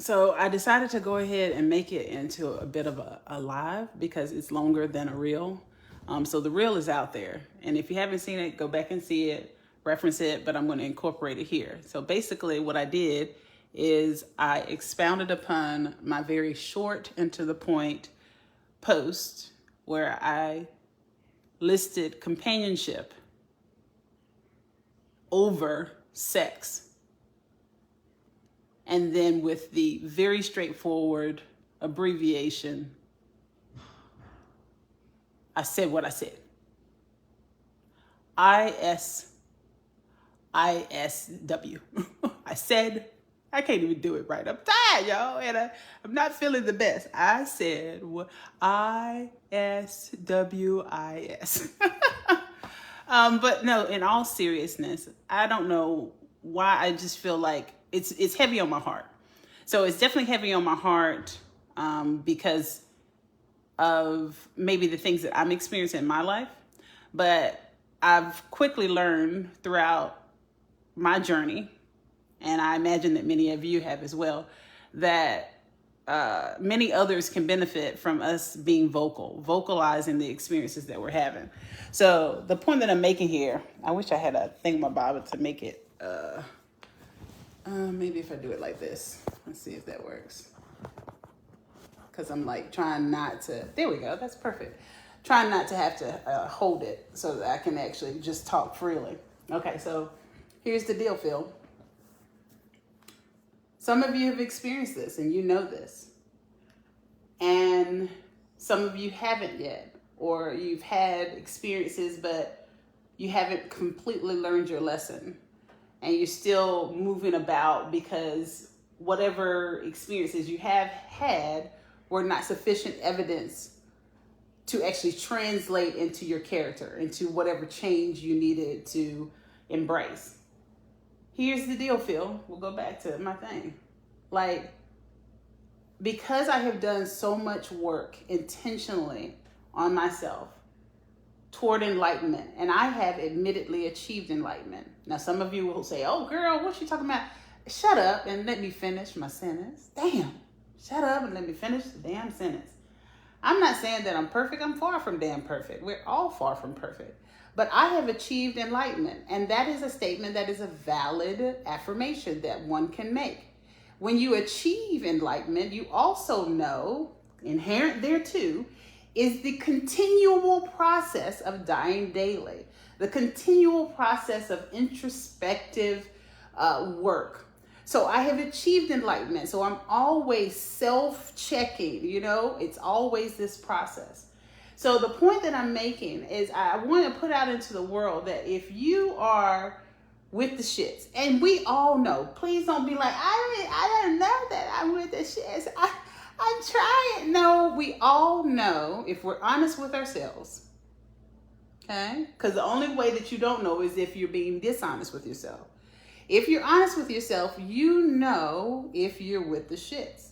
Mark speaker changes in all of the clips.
Speaker 1: So I decided to go ahead and make it into a bit of a live because it's longer than a reel. So the reel is out there. And if you haven't seen it, go back and see it, reference it, but I'm going to incorporate it here. So basically what I did is I expounded upon my very short and to the point post where I listed companionship over sex. And then with the very straightforward abbreviation, I said what I said. ISW. I said, I can't even do it right. I'm tired, y'all, and I'm not feeling the best. I said ISWIS. But no, in all seriousness, I don't know why I just feel like it's heavy on my heart. So it's definitely heavy on my heart because of maybe the things that I'm experiencing in my life. But I've quickly learned throughout my journey, and I imagine that many of you have as well, that many others can benefit from us being vocalizing the experiences that we're having. So the point that I'm making here, I wish I had a thingamabob to make it, maybe if I do it like this, let's see if that works. Because I'm like trying not to, there we go, that's perfect. Trying not to have to hold it so that I can actually just talk freely. Okay, so here's the deal, Phil. Some of you have experienced this and you know this. And some of you haven't yet, or you've had experiences, but you haven't completely learned your lesson. And you're still moving about because whatever experiences you have had were not sufficient evidence to actually translate into your character, into whatever change you needed to embrace. Here's the deal, Phil. We'll go back to my thing. Like, because I have done so much work intentionally on myself toward enlightenment, and I have admittedly achieved enlightenment. Now, some of you will say, oh, girl, what's she talking about? Shut up and let me finish my sentence. Damn. Shut up and let me finish the damn sentence. I'm not saying that I'm perfect. I'm far from damn perfect. We're all far from perfect. But I have achieved enlightenment. And that is a statement that is a valid affirmation that one can make. When you achieve enlightenment, you also know, inherent thereto, is the continual process of dying daily. The continual process of introspective work. So I have achieved enlightenment. So I'm always self-checking, it's always this process. So the point that I'm making is I want to put out into the world that if you are with the shits, and we all know, please don't be like, I didn't know that I'm with the shits. I'm trying. No, we all know if we're honest with ourselves. Okay? Because the only way that you don't know is if you're being dishonest with yourself. If you're honest with yourself, you know if you're with the shits.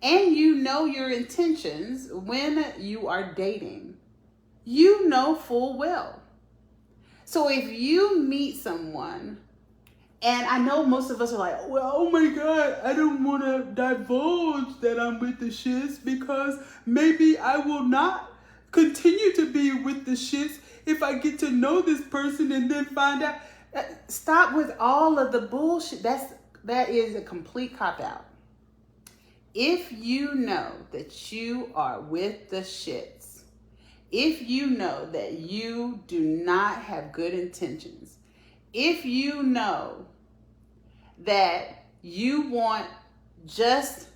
Speaker 1: And you know your intentions when you are dating. You know full well. So if you meet someone, and I know most of us are like, well, oh my God, I don't want to divulge that I'm with the shits because maybe I will not continue to be with the shits if I get to know this person and then find out. Stop with all of the bullshit. That is a complete cop-out. If you know that you are with the shits, if you know that you do not have good intentions, if you know that you want just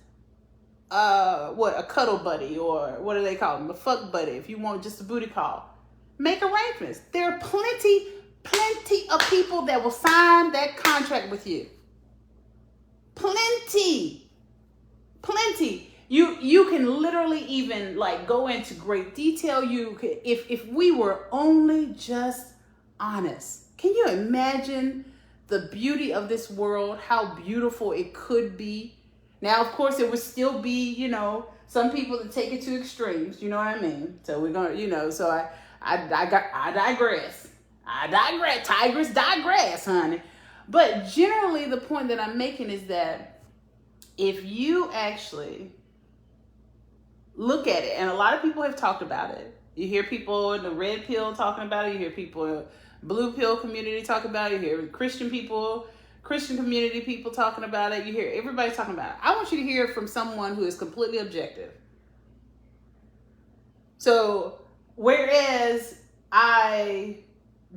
Speaker 1: a cuddle buddy, or what do they call them, a fuck buddy, if you want just a booty call, make arrangements. There are plenty of people that will sign that contract with you. Plenty. You can literally even like go into great detail. If we were only just honest. Can you imagine the beauty of this world? How beautiful it could be. Now, of course, it would still be, some people that take it to extremes. You know what I mean? So we're gonna, so I digress. Tigers digress, honey. But generally, the point that I'm making is that if you actually look at it, and a lot of people have talked about it. You hear people in the red pill talking about it. You hear people in blue pill community talking about it. You hear Christian community people talking about it. You hear everybody talking about it. I want you to hear it from someone who is completely objective. So, whereas I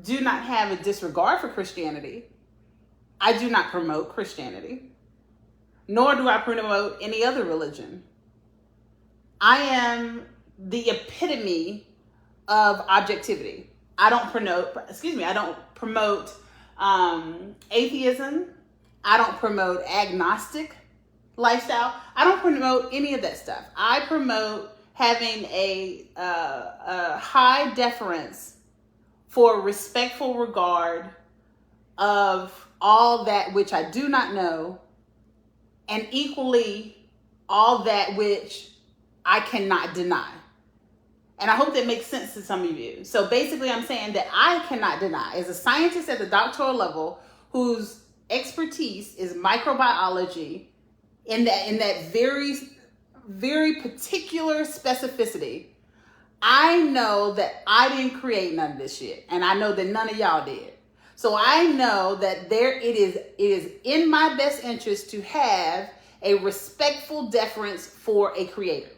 Speaker 1: do not have a disregard for Christianity, I do not promote Christianity, nor do I promote any other religion. I am the epitome of objectivity. I don't promote atheism. I don't promote agnostic lifestyle. I don't promote any of that stuff. I promote having a high deference for respectful regard of all that which I do not know, and equally all that which I cannot deny. And I hope that makes sense to some of you. So basically I'm saying that I cannot deny, as a scientist at the doctoral level whose expertise is microbiology in that very, very particular specificity, I know that I didn't create none of this shit. And I know that none of y'all did. So I know that it is in my best interest to have a respectful deference for a creator.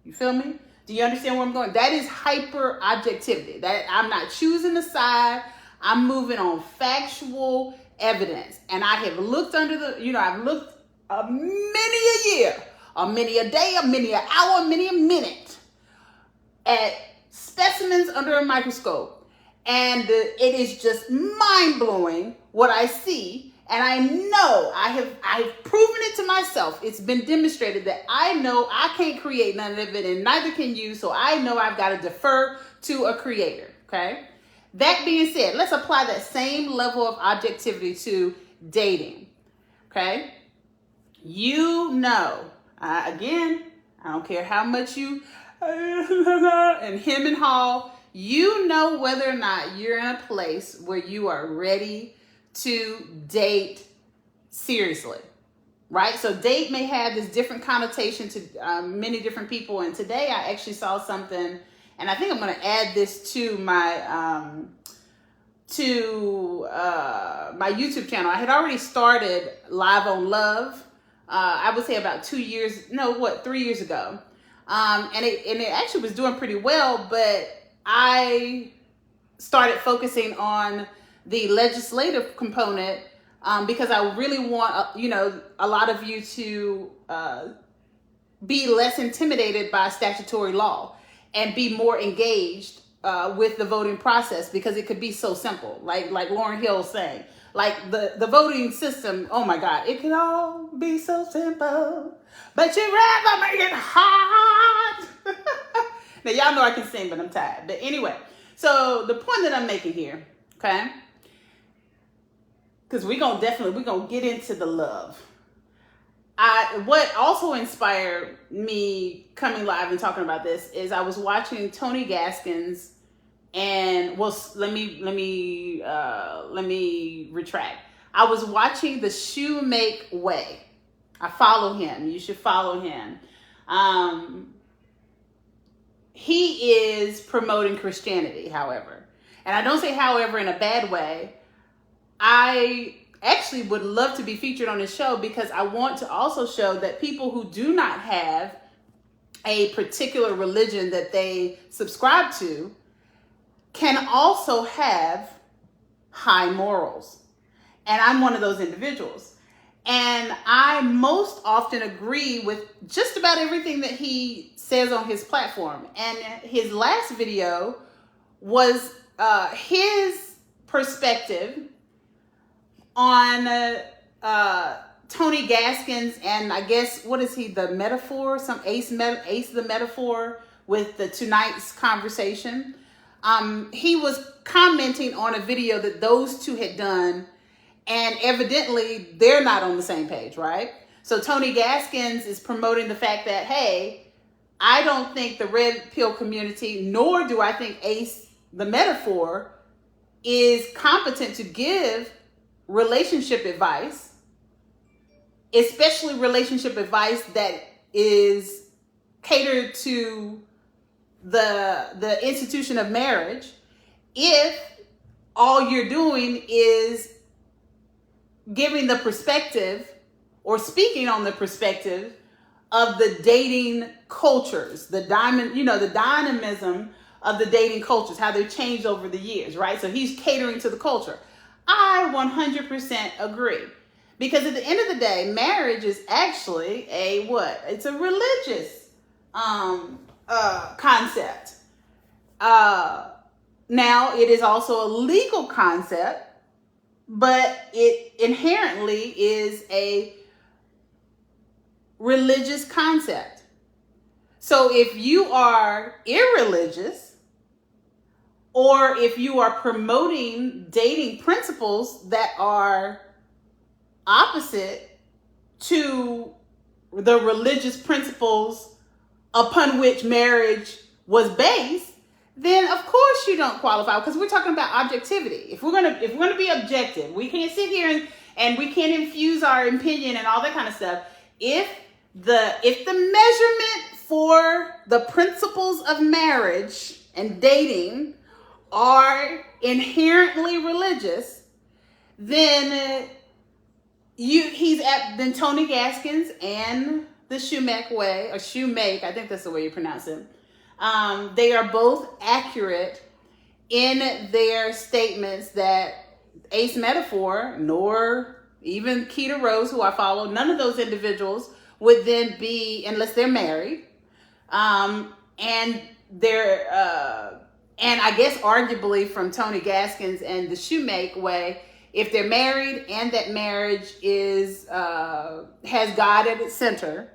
Speaker 1: You feel me? Do you understand where I'm going? That is hyper objectivity. That I'm not choosing a side. I'm moving on factual evidence. And I have looked I've looked many a year, or many a day, or many an hour, many a minute at specimens under a microscope. And it is just mind-blowing what I see. And I know I've proven it to myself. It's been demonstrated that I know I can't create none of it, and neither can you. So I know I've got to defer to a creator. Okay. That being said, let's apply that same level of objectivity to dating. Okay. You know, again, I don't care how much you and him and haw. You know whether or not you're in a place where you are ready to date seriously, right? So date may have this different connotation to many different people. And today I actually saw something, and I think I'm going to add this to my YouTube channel. I had already started Live on Love. I would say about 3 years ago. And it actually was doing pretty well, but I started focusing on the legislative component because I really want, a lot of you to be less intimidated by statutory law and be more engaged with the voting process, because it could be so simple. Like Lauryn Hill saying, like the voting system, oh my God, it could all be so simple, but you'd rather make it hard. Now y'all know I can sing, but I'm tired. But anyway, so the point that I'm making here, okay? Because we're gonna get into the love. What also inspired me coming live and talking about this is I was watching Tony Gaskins, and let me retract. I was watching the Shoe Make Way. I follow him. You should follow him. He is promoting Christianity, however, and I don't say however in a bad way. I actually would love to be featured on this show because I want to also show that people who do not have a particular religion that they subscribe to can also have high morals. And I'm one of those individuals. And I most often agree with just about everything that he says on his platform. And his last video was his perspective on Tony Gaskins, and I guess, what is he, the metaphor, some ace the metaphor with the tonight's conversation. He was commenting on a video that those two had done, and evidently they're not on the same page, right? So Tony Gaskins is promoting the fact that, hey, I don't think the red pill community, nor do I think ace the metaphor is competent to give relationship advice. especially relationship advice that is catered to the institution of marriage, if all you're doing is giving the perspective or speaking on the perspective of the dating cultures, the dynamism of the dating cultures, how they've changed over the years, right? So he's catering to the culture. I 100% agree. Because at the end of the day, marriage is actually a what? It's a religious concept. Now, it is also a legal concept, but it inherently is a religious concept. So if you are irreligious, or if you are promoting dating principles that are opposite to the religious principles upon which marriage was based, then of course you don't qualify, because we're talking about objectivity. If we're gonna be objective, we can't sit here and we can't infuse our opinion and all that kind of stuff. If the measurement for the principles of marriage and dating are inherently religious, then then Tony Gaskins and the Shoemake way, or Shoemake, I think that's the way you pronounce it. They are both accurate in their statements that Ace Metaphor, nor even Keita Rose, who I follow, none of those individuals would then be, unless they're married, and I guess arguably from Tony Gaskins and the Shoemake way, if they're married and that marriage has God at its center,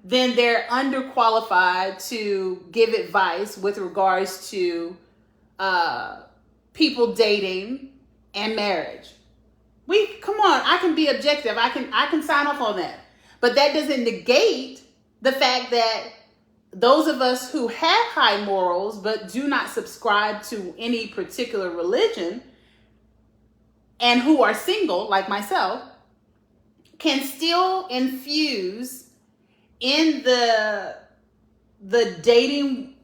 Speaker 1: then they're underqualified to give advice with regards to people dating and marriage. Come on, I can be objective. I can sign off on that. But that doesn't negate the fact that those of us who have high morals but do not subscribe to any particular religion and who are single, like myself, can still infuse in the dating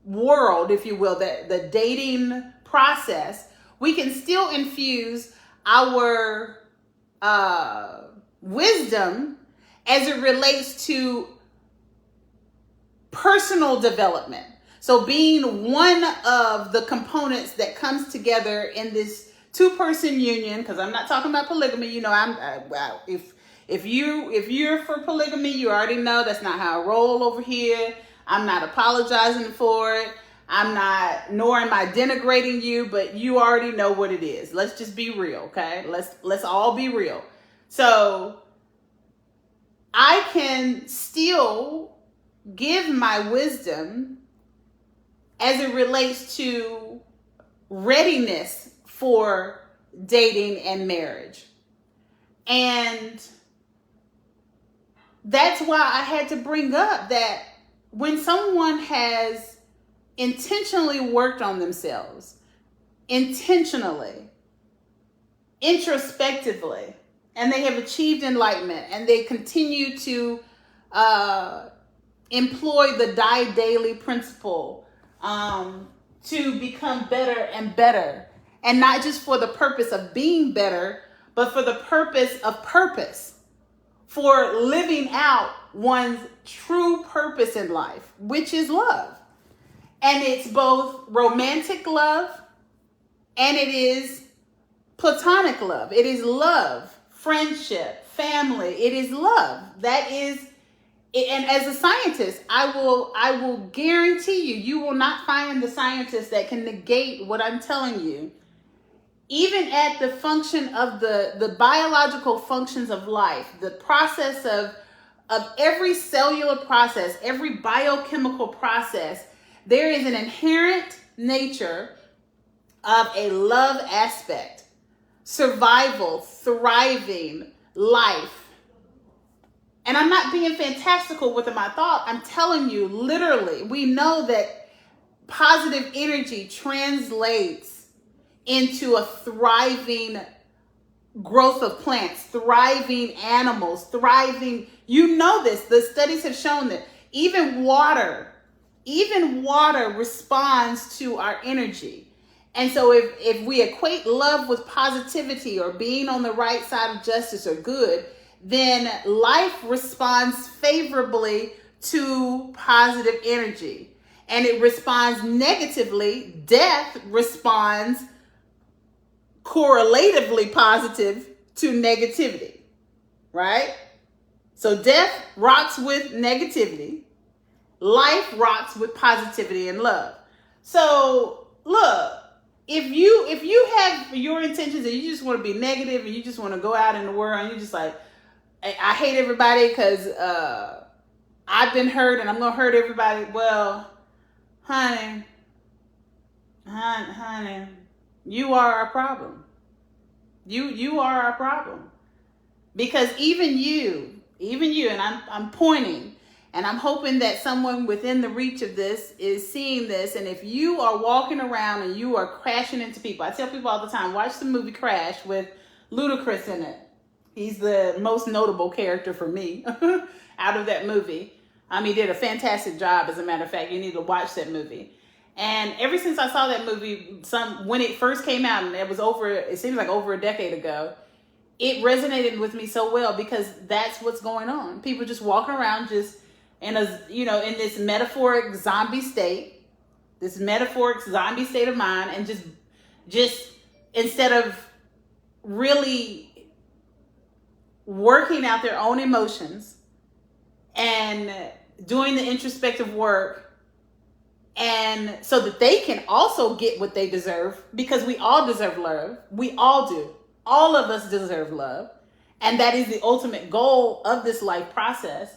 Speaker 1: world, if you will, the dating process. We can still infuse our wisdom as it relates to personal development. So being one of the components that comes together in this two-person union, because I'm not talking about polygamy. You know, if you're for polygamy, you already know that's not how I roll over here. I'm not apologizing for it. Nor am I denigrating you, but you already know what it is. Let's just be real, okay? Let's all be real. So I can still give my wisdom as it relates to readiness for dating and marriage. And that's why I had to bring up that when someone has intentionally worked on themselves, intentionally, introspectively, and they have achieved enlightenment, and they continue to employ the die daily principle to become better and better, and not just for the purpose of being better, but for the purpose, for living out one's true purpose in life, which is love. And it's both romantic love and it is platonic love. It is love, friendship, family. It is love. That is, and as a scientist, I will guarantee you will not find the scientist that can negate what I'm telling you. Even at the function of the biological functions of life, the process of every cellular process, every biochemical process, there is an inherent nature of a love aspect, survival, thriving, life. And I'm not being fantastical with my thought. I'm telling you, literally, we know that positive energy translates into a thriving growth of plants, thriving animals, thriving, you know this, the studies have shown that even water responds to our energy. And so if we equate love with positivity or being on the right side of justice or good, then life responds favorably to positive energy. And it responds negatively, death responds correlatively positive to negativity, right? So death rocks with negativity. Life rocks with positivity and love. So look, if you have your intentions and you just want to be negative and you just want to go out in the world and you're just like, I hate everybody because I've been hurt and I'm going to hurt everybody. Well, honey, you are our problem. You are our problem. Because even you, and I'm pointing, and I'm hoping that someone within the reach of this is seeing this. And if you are walking around and you are crashing into people, I tell people all the time, watch the movie Crash with Ludacris in it. He's the most notable character for me out of that movie. He did a fantastic job. As a matter of fact, you need to watch that movie. And ever since I saw that movie, when it first came out, and it seems like over a decade ago, it resonated with me so well because that's what's going on. People just walking around just in in this metaphoric zombie state of mind, and just instead of really working out their own emotions and doing the introspective work, and so that they can also get what they deserve, because we all deserve love. We all do. All of us deserve love. And that is the ultimate goal of this life process.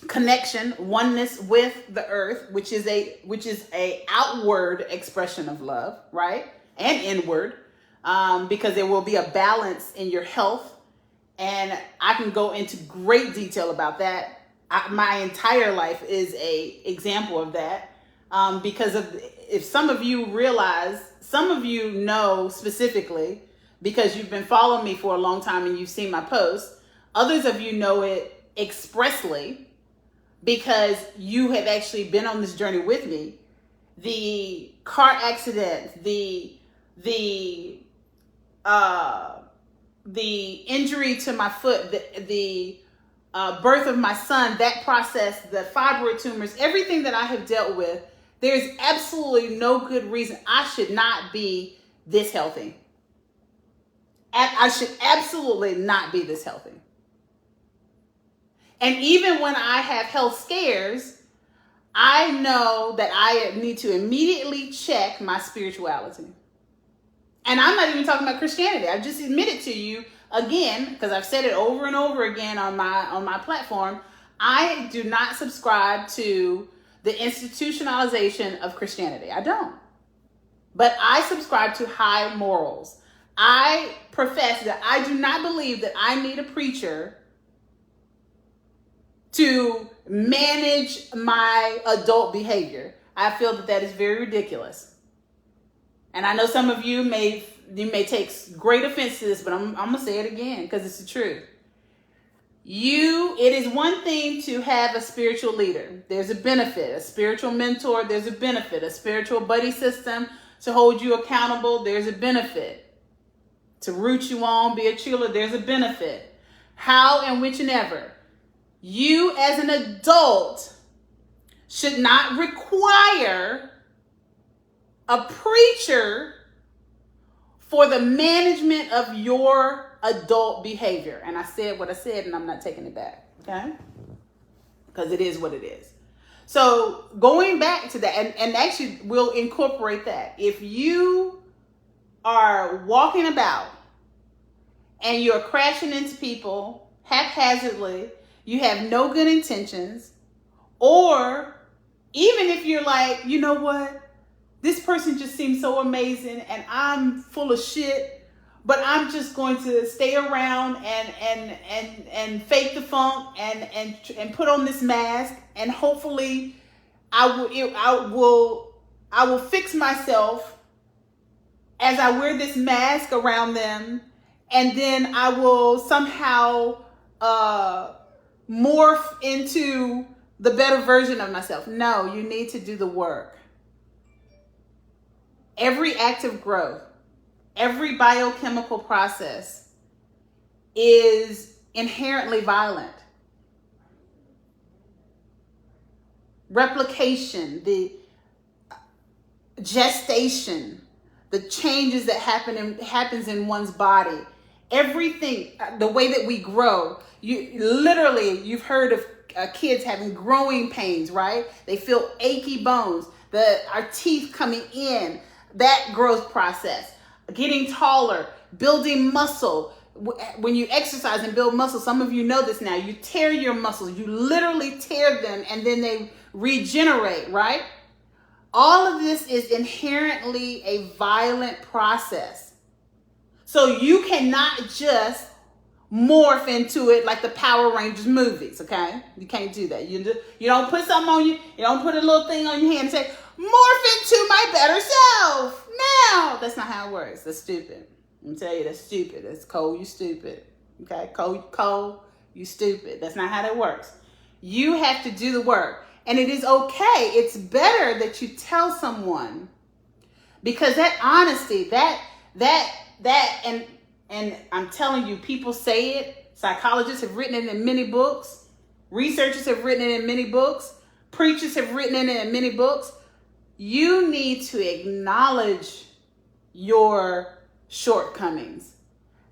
Speaker 1: Connection, oneness with the earth, which is a outward expression of love, right? And inward, because there will be a balance in your health. And I can go into great detail about that. My entire life is a example of that. Because if some of you know specifically, because you've been following me for a long time and you've seen my posts. Others of you know it expressly because you have actually been on this journey with me. The car accident, the injury to my foot, the birth of my son, that process, the fibroid tumors, everything that I have dealt with, there's absolutely no good reason I should not be this healthy. I should absolutely not be this healthy. And even when I have health scares, I know that I need to immediately check my spirituality. And I'm not even talking about Christianity. I've just admitted to you again, because I've said it over and over again on my platform, I do not subscribe to the institutionalization of Christianity. I don't. But I subscribe to high morals. I profess that I do not believe that I need a preacher to manage my adult behavior. I feel that is very ridiculous. And I know some of you may take great offense to this, but I'm going to say it again because it's the truth. It is one thing to have a spiritual leader. There's a benefit. A spiritual mentor, there's a benefit. A spiritual buddy system to hold you accountable, there's a benefit. To root you on, be a cheerleader, there's a benefit. How and which and ever. You as an adult should not require a preacher for the management of your adult behavior. And I said what I said, and I'm not taking it back, okay? Because it is what it is. So going back to that, and actually we'll incorporate that. If you are walking about and you're crashing into people haphazardly, you have no good intentions, or even if you're like, you know what, this person just seems so amazing and I'm full of shit, but I'm just going to stay around and fake the funk and put on this mask, and hopefully I will fix myself as I wear this mask around them, and then I will somehow morph into the better version of myself. No, you need to do the work. Every act of growth, every biochemical process is inherently violent. Replication, the gestation, the changes that happens in one's body, everything, the way that we grow. You've heard of kids having growing pains, right? They feel achy bones, our teeth coming in, that growth process, getting taller, building muscle. When you exercise and build muscle, some of you know this now, you tear your muscles, you literally tear them, and then they regenerate, right? All of this is inherently a violent process. So you cannot just morph into it like the Power Rangers movies, okay? You can't do that. You don't put something on you don't put a little thing on your hand and say, morph into my better self. No, that's not how it works. That's stupid. I'm gonna tell you, that's stupid. That's Cole, you stupid. Okay, Cole, you stupid. That's not how that works. You have to do the work. And it is okay. It's better that you tell someone, because that honesty, and I'm telling you, people say it. Psychologists have written it in many books. Researchers have written it in many books. Preachers have written it in many books. You need to acknowledge your shortcomings.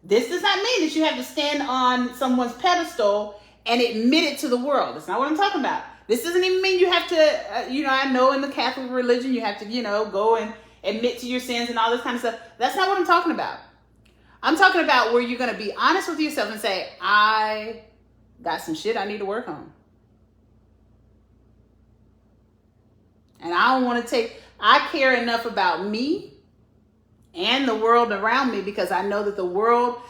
Speaker 1: This does not mean that you have to stand on someone's pedestal and admit it to the world. That's not what I'm talking about. This doesn't even mean you have to, I know in the Catholic religion, you have to, go and admit to your sins and all this kind of stuff. That's not what I'm talking about. I'm talking about where you're going to be honest with yourself and say, I got some shit I need to work on. And I care enough about me and the world around me, because I know that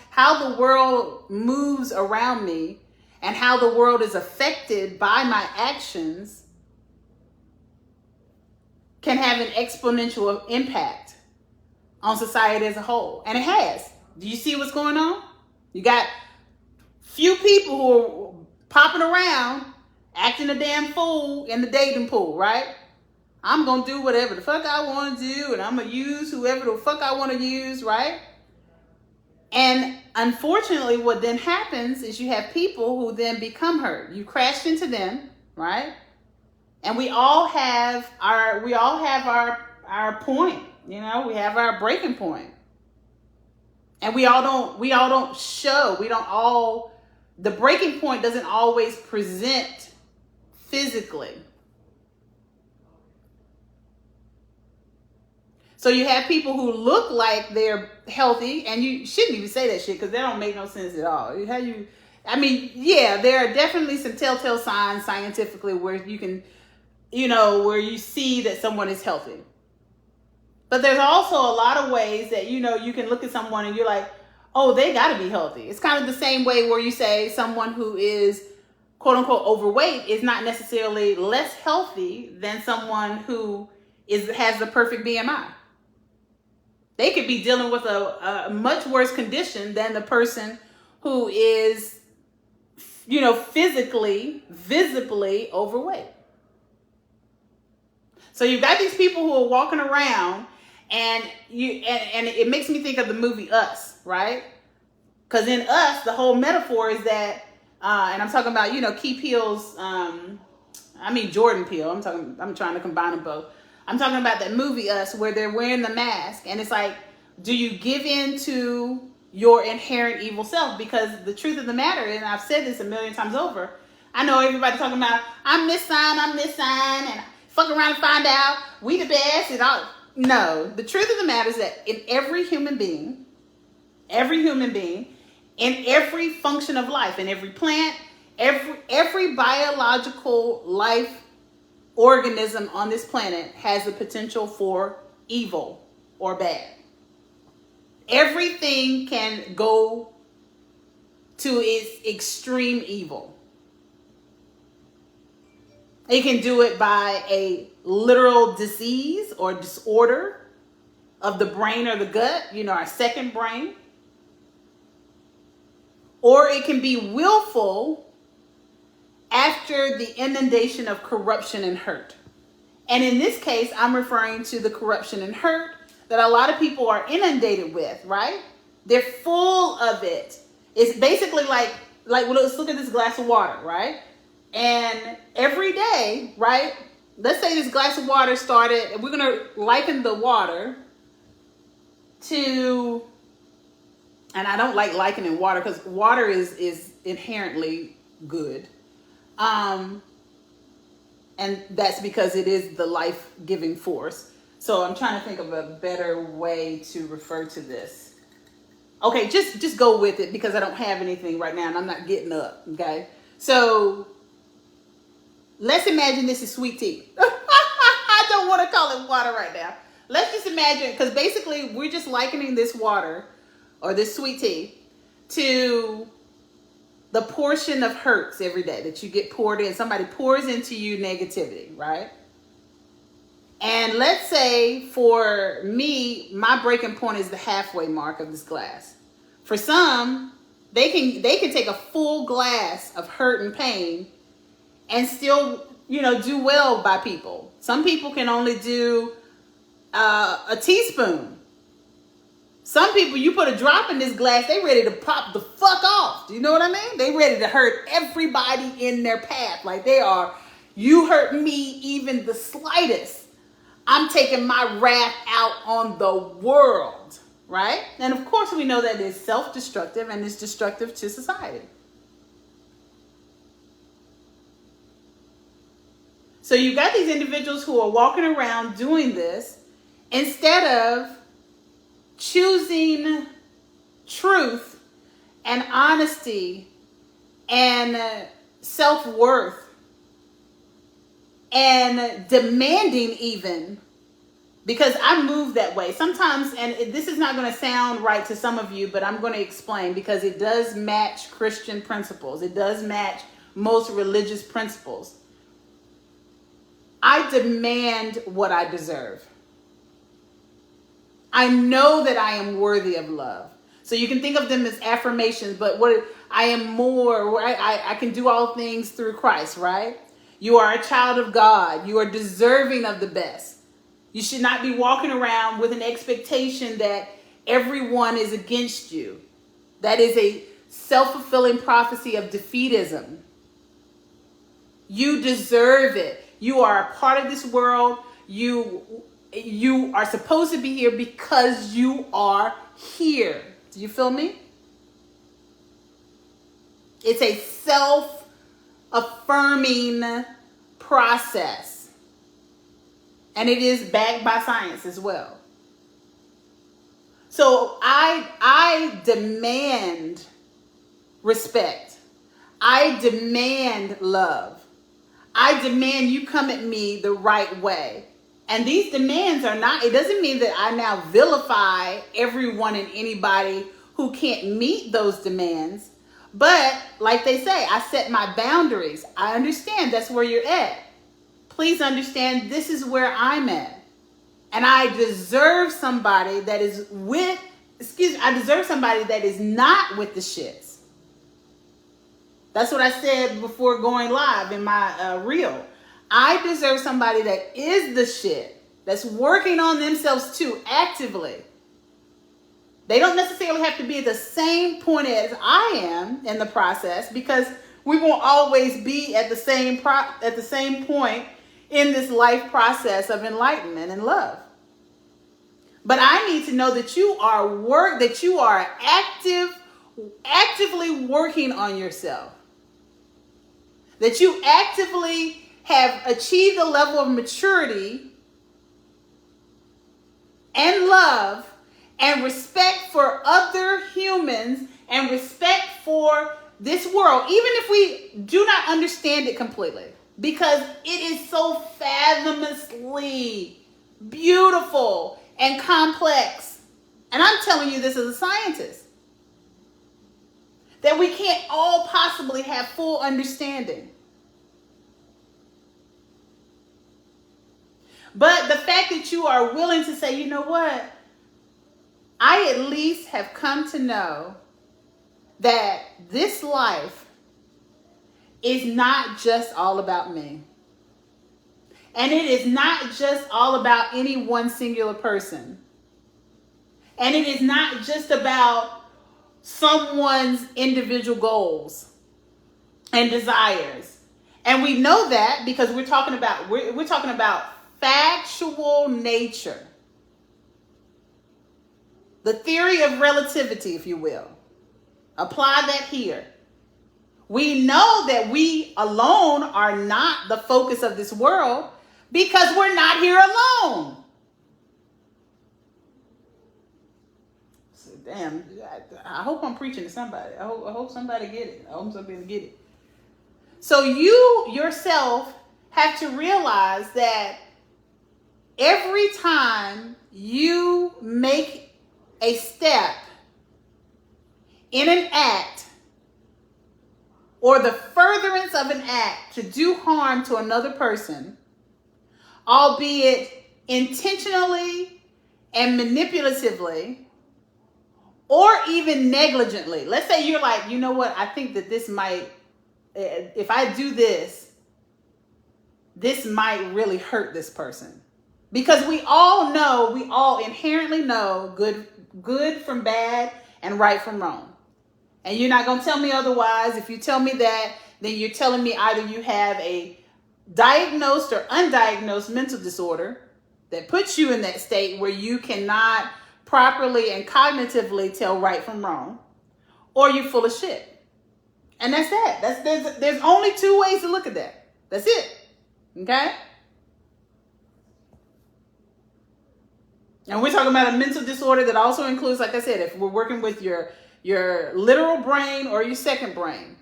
Speaker 1: how the world moves around me and how the world is affected by my actions can have an exponential impact on society as a whole. And it has. Do you see what's going on? You got few people who are popping around, acting a damn fool in the dating pool, right? I'm going to do whatever the fuck I want to do, and I'm going to use whoever the fuck I want to use, right? And unfortunately, what then happens is you have people who then become hurt. You crashed into them, right? And we all have our point, we have our breaking point. And we all don't show, the breaking point doesn't always present physically. So you have people who look like they're healthy, and you shouldn't even say that shit because that don't make no sense at all. There are definitely some telltale signs scientifically where you can, where you see that someone is healthy. But there's also a lot of ways that, you can look at someone and you're like, oh, they got to be healthy. It's kind of the same way where you say someone who is quote unquote overweight is not necessarily less healthy than someone who has the perfect BMI. They could be dealing with a much worse condition than the person who is, physically, visibly overweight. So you've got these people who are walking around, and it makes me think of the movie Us, right? Because in Us, the whole metaphor is that, and I'm talking about, Key Peele's, Jordan Peele. I'm trying to combine them both. I'm talking about that movie Us, where they're wearing the mask, and it's like, do you give in to your inherent evil self? Because the truth of the matter, and I've said this a million times over, I know everybody talking about, I'm this sign, and fuck around and find out we the best and all. No, the truth of the matter is that in every human being, in every function of life, in every plant, every biological life organism on this planet has the potential for evil or bad. Everything can go to its extreme evil. It can do it by a literal disease or disorder, of the brain or the gut, our second brain. Or it can be willful after the inundation of corruption and hurt. And in this case, I'm referring to the corruption and hurt that a lot of people are inundated with, right? They're full of it. It's basically like let's look at this glass of water, right? And every day, right? Let's say this glass of water started, and we're going to liken the water to, and I don't like likening water because water is inherently good. And that's because it is the life-giving force. So I'm trying to think of a better way to refer to this. Okay, just go with it because I don't have anything right now and I'm not getting up, okay? So let's imagine this is sweet tea. I don't want to call it water right now. Let's just imagine, because basically we're just likening this water or this sweet tea to the portion of hurts every day that you get poured in. Somebody pours into you negativity, right? And let's say for me, my breaking point is the halfway mark of this glass. For some, they can take a full glass of hurt and pain and still, do well by people. Some people can only do a teaspoon. Some people, you put a drop in this glass, they ready to pop the fuck off. Do you know what I mean? They ready to hurt everybody in their path. Like you hurt me even the slightest, I'm taking my wrath out on the world, right? And of course we know that it's self-destructive and it's destructive to society. So you got these individuals who are walking around doing this instead of choosing truth and honesty and self-worth and demanding even, because I move that way sometimes, and this is not going to sound right to some of you, but I'm going to explain because it does match Christian principles. It does match most religious principles. I demand what I deserve. I know that I am worthy of love. So you can think of them as affirmations, but what I am more, I can do all things through Christ, right? You are a child of God. You are deserving of the best. You should not be walking around with an expectation that everyone is against you. That is a self-fulfilling prophecy of defeatism. You deserve it. You are a part of this world. You are supposed to be here because you are here. Do you feel me? It's a self-affirming process. And it is backed by science as well. So I demand respect. I demand love. I demand you come at me the right way. And these demands are not, it doesn't mean that I now vilify everyone and anybody who can't meet those demands. But like they say, I set my boundaries. I understand that's where you're at. Please understand this is where I'm at. And I deserve somebody that is I deserve somebody that is not with the shits. That's what I said before going live in my reel. I deserve somebody that is the shit, that's working on themselves too, actively. They don't necessarily have to be at the same point as I am in the process, because we won't always be at the same point in this life process of enlightenment and love. But I need to know that you are actively working on yourself. That you actively have achieved a level of maturity and love and respect for other humans and respect for this world, even if we do not understand it completely, because it is so fathomlessly beautiful and complex. And I'm telling you this as a scientist, that we can't all possibly have full understanding. But the fact that you are willing to say, you know what? I at least have come to know that this life is not just all about me. And it is not just all about any one singular person. And it is not just about someone's individual goals and desires. And we know that because we're talking about factual nature. The theory of relativity, if you will. Apply that here. We know that we alone are not the focus of this world because we're not here alone. So, damn, I hope I'm preaching to somebody. I hope somebody get it. I hope somebody get it. So you yourself have to realize that every time you make a step in an act or the furtherance of an act to do harm to another person, albeit intentionally and manipulatively, or even negligently. Let's say you're like, you know what, I think that this might, if I do this, this might really hurt this person. Because we all inherently know good from bad and right from wrong. And you're not going to tell me otherwise. If you tell me that, then you're telling me either you have a diagnosed or undiagnosed mental disorder that puts you in that state where you cannot properly and cognitively tell right from wrong, or you're full of shit. And that's that. There's only two ways to look at that. That's it. Okay? And we're talking about a mental disorder that also includes, like I said, if we're working with your literal brain or your second brain.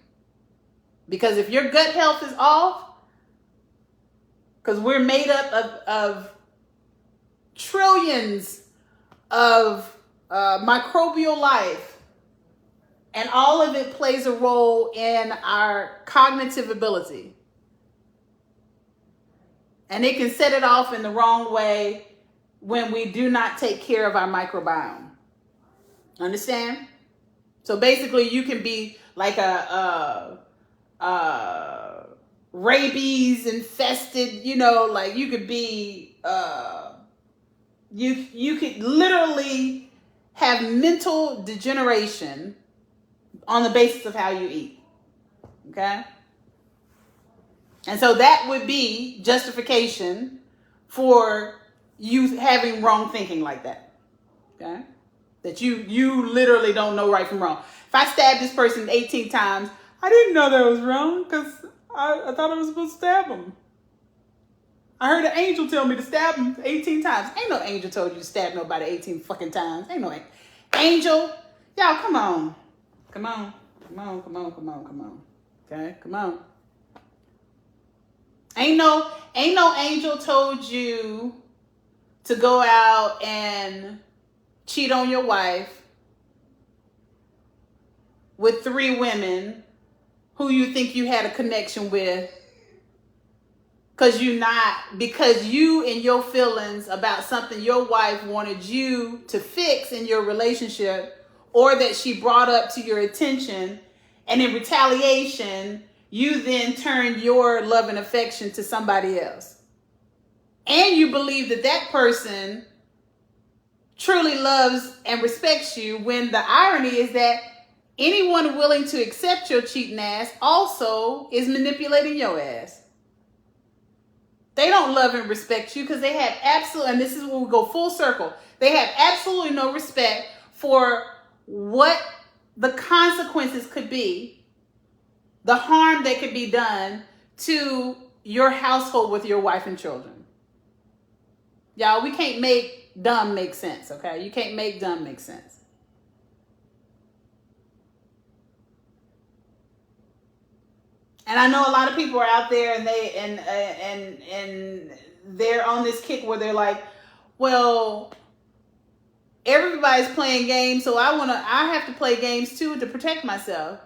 Speaker 1: Because if your gut health is off, because we're made up of trillions of microbial life, and all of it plays a role in our cognitive ability. And it can set it off in the wrong way when we do not take care of our microbiome. Understand? So basically you can be like a rabies infested, like you could be, you could literally have mental degeneration on the basis of how you eat. Okay? And so that would be justification for you having wrong thinking like that. Okay? That you literally don't know right from wrong. If I stab this person 18 times, I didn't know that was wrong because I thought I was supposed to stab him. I heard an angel tell me to stab him 18 times. Ain't no angel told you to stab nobody 18 fucking times. Ain't no angel. Y'all, come on. Come on. Okay, come on. Ain't no angel told you to go out and cheat on your wife with 3 women who you think you had a connection with because you and your feelings about something your wife wanted you to fix in your relationship, or that she brought up to your attention, and in retaliation you then turned your love and affection to somebody else, and you believe that person truly loves and respects you, when the irony is that anyone willing to accept your cheating ass also is manipulating your ass. They don't love and respect you because they have absolutely, and this is where we go full circle, they have absolutely no respect for what the consequences could be, the harm that could be done to your household with your wife and children. Y'all, we can't make dumb make sense, okay? You can't make dumb make sense. And I know a lot of people are out there and they're on this kick where they're like, well, everybody's playing games, so I have to play games too to protect myself.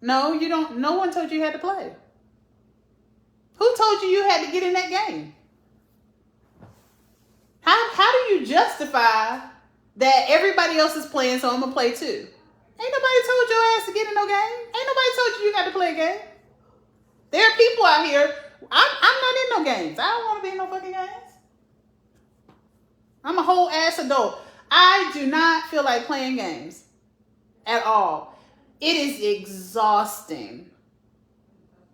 Speaker 1: No, you don't. No one told you had to play. Who told you had to get in that game? How do you justify that everybody else is playing, so I'm gonna play too. Ain't nobody told your ass to get in no game. Ain't nobody told you got to play a game. There are people out here. I'm not in no games. I don't want to be in no fucking games. I'm a whole ass adult. I do not feel like playing games at all. It is exhausting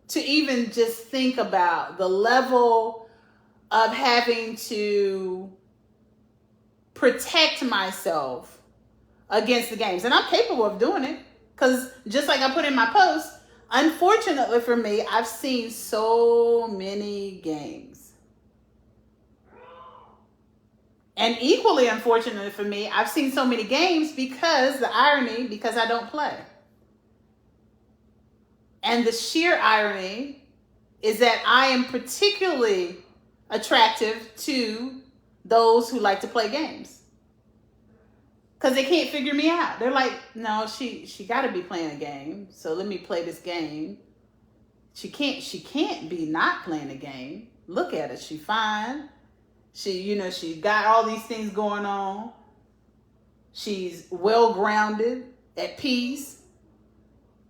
Speaker 1: to even just think about the level of having to protect myself against the games. And I'm capable of doing it, because just like I put in my post, unfortunately for me, I've seen so many games. And equally unfortunately for me, I've seen so many games because I don't play. And the sheer irony is that I am particularly attractive to those who like to play games, because they can't figure me out. They're like, no, she got to be playing a game, so let me play this game. She can't be not playing a game. Look at her, she fine. She got all these things going on. She's well grounded, at peace.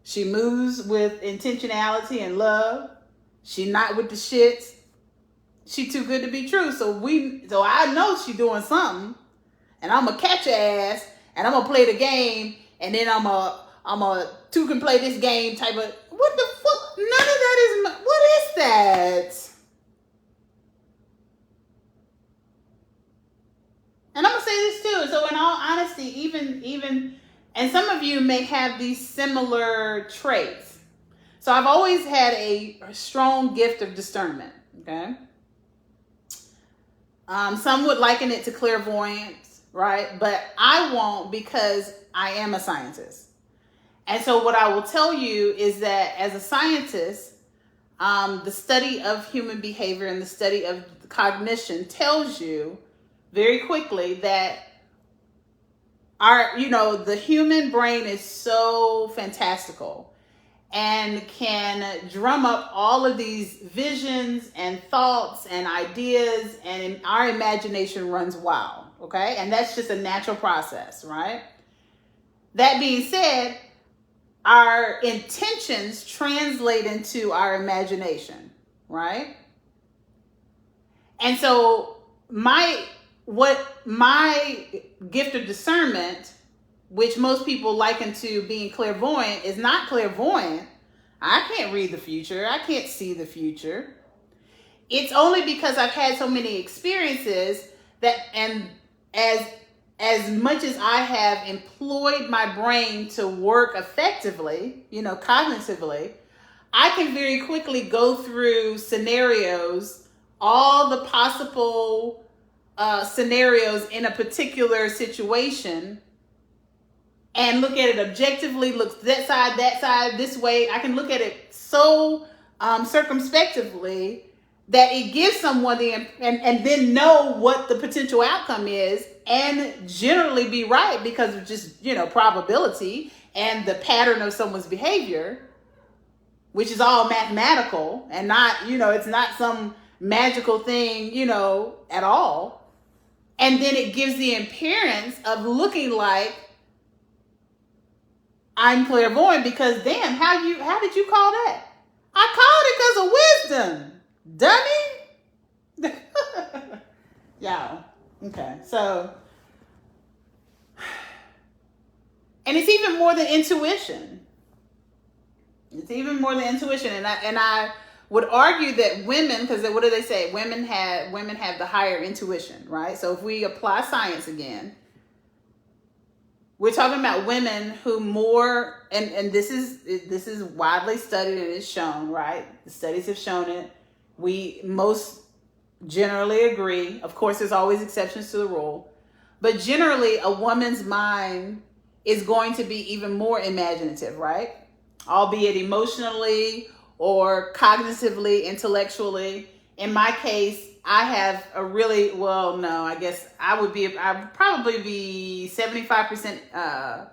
Speaker 1: She moves with intentionality and love. She not with the shits. She too good to be true. So I know she doing something, and I'm gonna catch her ass, and I'm gonna play the game, and then I'm a two can play this game type of, what the fuck? None of that is, what is that? And I'm gonna say this too. So in all honesty, even, and some of you may have these similar traits. So I've always had a strong gift of discernment. Okay. Some would liken it to clairvoyance, right? But I won't, because I am a scientist. And so what I will tell you is that as a scientist, the study of human behavior and the study of cognition tells you very quickly that the human brain is so fantastical and can drum up all of these visions and thoughts and ideas, and our imagination runs wild, okay? And that's just a natural process, right? That being said, our intentions translate into our imagination, right? And so my gift of discernment, which most people liken to being clairvoyant, is not clairvoyant. I can't read the future. I can't see the future. It's only because I've had so many experiences that, and as much as I have employed my brain to work effectively, cognitively, I can very quickly go through scenarios, all the possible scenarios in a particular situation, and look at it objectively, look that side, this way. I can look at it so circumspectively that it gives someone and then know what the potential outcome is, and generally be right because of just, probability and the pattern of someone's behavior, which is all mathematical and not, it's not some magical thing, at all. And then it gives the appearance of looking like I'm clairvoyant, because damn, how did you call that? I called it because of wisdom, dummy. Y'all. Okay. So, and it's even more than intuition. It's even more than intuition. And I would argue that women, because what do they say? Women have the higher intuition, right? So if we apply science again, we're talking about women who more, and this is widely studied and it's shown, right? The studies have shown it. We most generally agree. Of course, there's always exceptions to the rule, but generally a woman's mind is going to be even more imaginative, right? Albeit emotionally or cognitively, intellectually. In my case, I have a really, I guess I would probably be 75%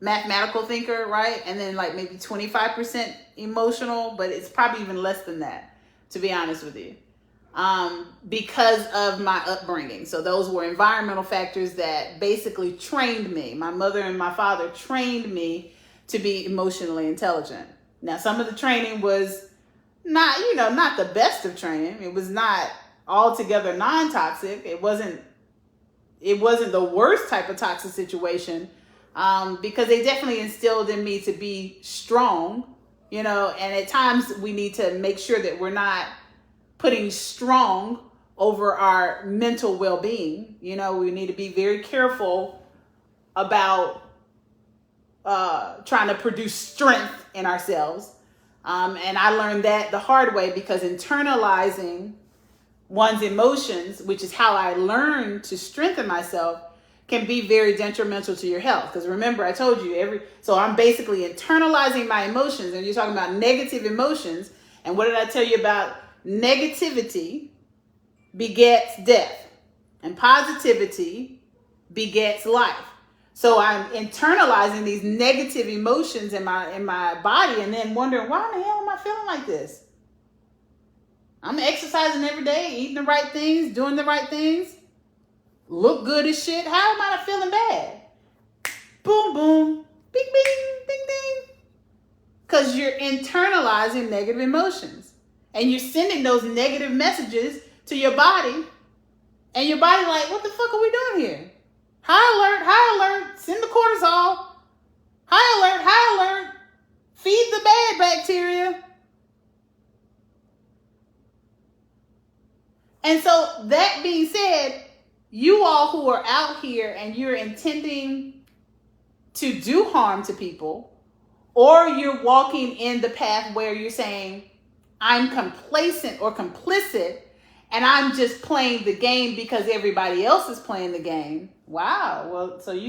Speaker 1: mathematical thinker, right? And then like maybe 25% emotional, but it's probably even less than that, to be honest with you. because of my upbringing. So those were environmental factors that basically trained me. My mother and my father trained me to be emotionally intelligent. Now, some of the training was not, not the best of training. It was not altogether non-toxic. It wasn't the worst type of toxic situation, because they definitely instilled in me to be strong, and at times we need to make sure that we're not putting strong over our mental well-being. We need to be very careful about trying to produce strength in ourselves. And I learned that the hard way, because internalizing one's emotions, which is how I learned to strengthen myself, can be very detrimental to your health. Because remember, I told you so I'm basically internalizing my emotions, and you're talking about negative emotions. And what did I tell you about? Negativity begets death, and positivity begets life. So I'm internalizing these negative emotions in my body, and then wondering, why in the hell am I feeling like this? I'm exercising every day, eating the right things, doing the right things, look good as shit. How am I not feeling bad? Boom, boom, bing, bing, ding, ding. Because you're internalizing negative emotions. And you're sending those negative messages to your body. And your body like, what the fuck are we doing here? High alert, send the cortisol. High alert, feed the bad bacteria. And so that being said, you all who are out here and you're intending to do harm to people, or you're walking in the path where you're saying, I'm complacent or complicit, and I'm just playing the game because everybody else is playing the game. Wow. Well, so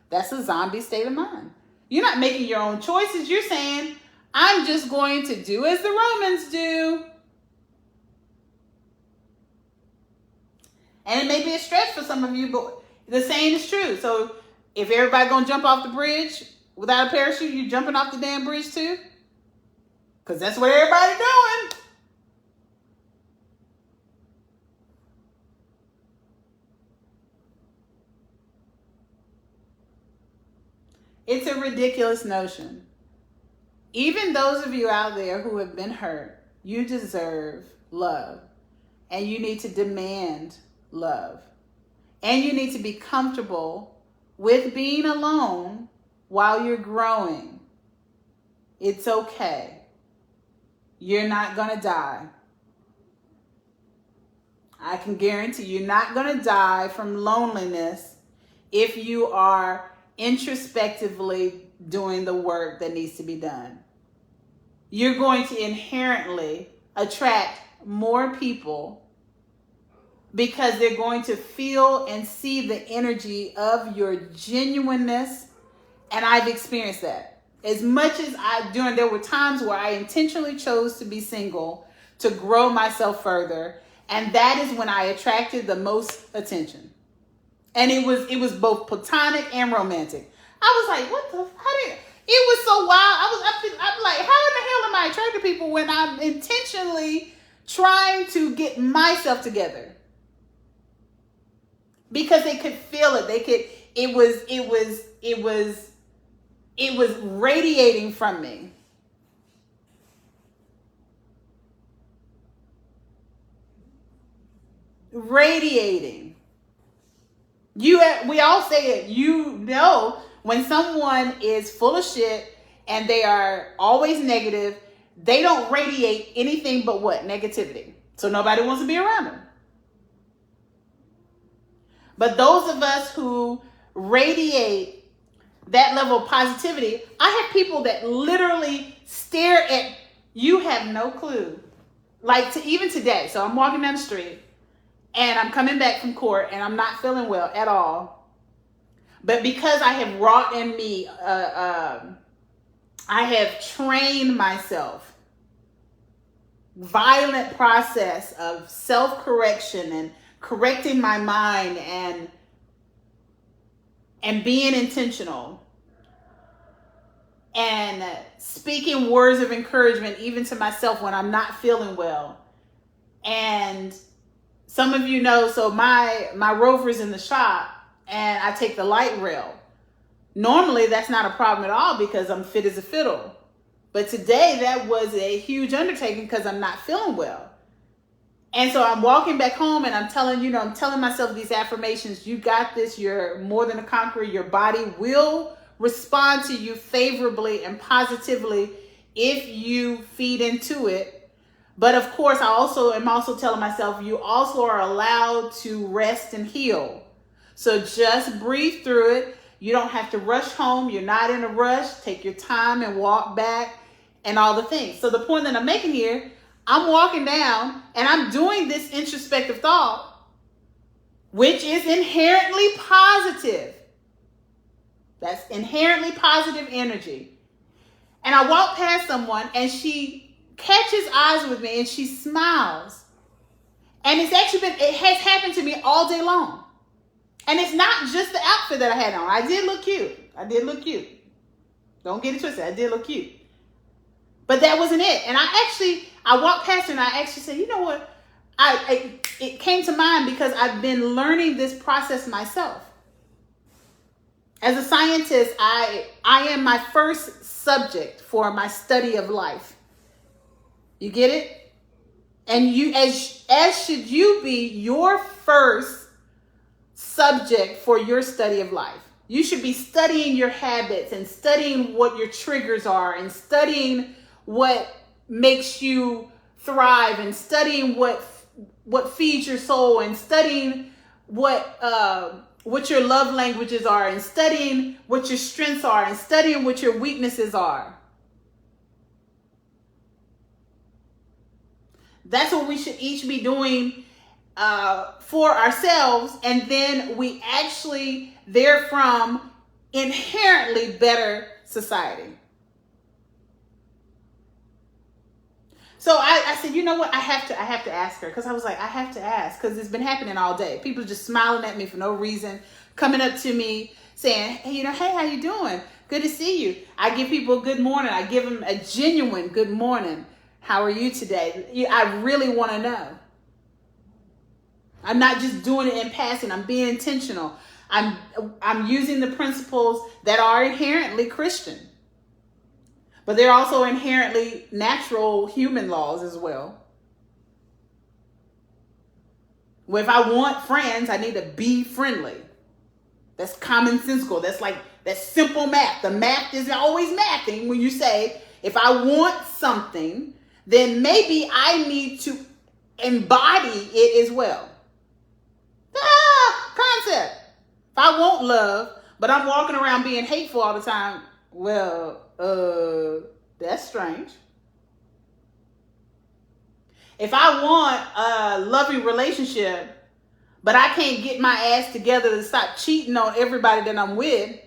Speaker 1: that's a zombie state of mind. You're not making your own choices. You're saying, I'm just going to do as the Romans do. And it may be a stretch for some of you, but the saying is true. So if everybody gonna jump off the bridge without a parachute, you jumping off the damn bridge too? Because that's what everybody's doing. It's a ridiculous notion. Even those of you out there who have been hurt, you deserve love. And you need to demand love. And you need to be comfortable with being alone while you're growing. It's okay. You're not going to die. I can guarantee you're not going to die from loneliness if you are introspectively doing the work that needs to be done. You're going to inherently attract more people because they're going to feel and see the energy of your genuineness. And I've experienced that. As much as there were times where I intentionally chose to be single to grow myself further. And that is when I attracted the most attention. And it was both platonic and romantic. I was like, what the, it was so wild. I'm like, how in the hell am I attracting people when I'm intentionally trying to get myself together? Because they could feel it. It was radiating from me. Radiating. We all say it. When someone is full of shit and they are always negative, they don't radiate anything but what? Negativity. So nobody wants to be around them. But those of us who radiate that level of positivity, I have people that literally stare at you, have no clue. Like even today. So I'm walking down the street and I'm coming back from court and I'm not feeling well at all. But because I have wrought in me, I have trained myself, violent process of self-correction and correcting my mind and being intentional and speaking words of encouragement even to myself when I'm not feeling well. And Some of you know, so my Rover's in the shop and I take the light rail. Normally that's not a problem at all because I'm fit as a fiddle. But today that was a huge undertaking because I'm not feeling well. And so I'm walking back home and I'm telling myself these affirmations. You got this. You're more than a conqueror. Your body will respond to you favorably and positively if you feed into it. But of course, I'm also telling myself you also are allowed to rest and heal. So just breathe through it. You don't have to rush home. You're not in a rush. Take your time and walk back and all the things. So the point that I'm making here, I'm walking down and I'm doing this introspective thought, which is inherently positive. That's inherently positive energy. And I walk past someone and she catches eyes with me and she smiles. And it has happened to me all day long. And it's not just the outfit that I had on. I did look cute. Don't get it twisted. I did look cute. But that wasn't it. And I walked past her and I actually said, you know what? It came to mind because I've been learning this process myself. As a scientist, I am my first subject for my study of life. You get it? And you, as should you be your first subject for your study of life. You should be studying your habits and studying what your triggers are and studying what makes you thrive and studying what feeds your soul and studying what your love languages are and studying what your strengths are and studying what your weaknesses are. That's what we should each be doing for ourselves, and then we actually therefrom inherently better society. So I said, you know what? I have to ask her, because I was like, I have to ask, because it's been happening all day. People just smiling at me for no reason, coming up to me saying, hey, hey, how you doing? Good to see you. I give people a good morning. I give them a genuine good morning. How are you today? I really want to know. I'm not just doing it in passing. I'm being intentional. I'm using the principles that are inherently Christian. But they're also inherently natural human laws as well. Well, if I want friends, I need to be friendly. That's commonsensical. That's simple math. The math is always mathing when you say, if I want something, then maybe I need to embody it as well. Concept. If I want love, but I'm walking around being hateful all the time, well, that's strange. If I want a loving relationship, but I can't get my ass together to stop cheating on everybody that I'm with,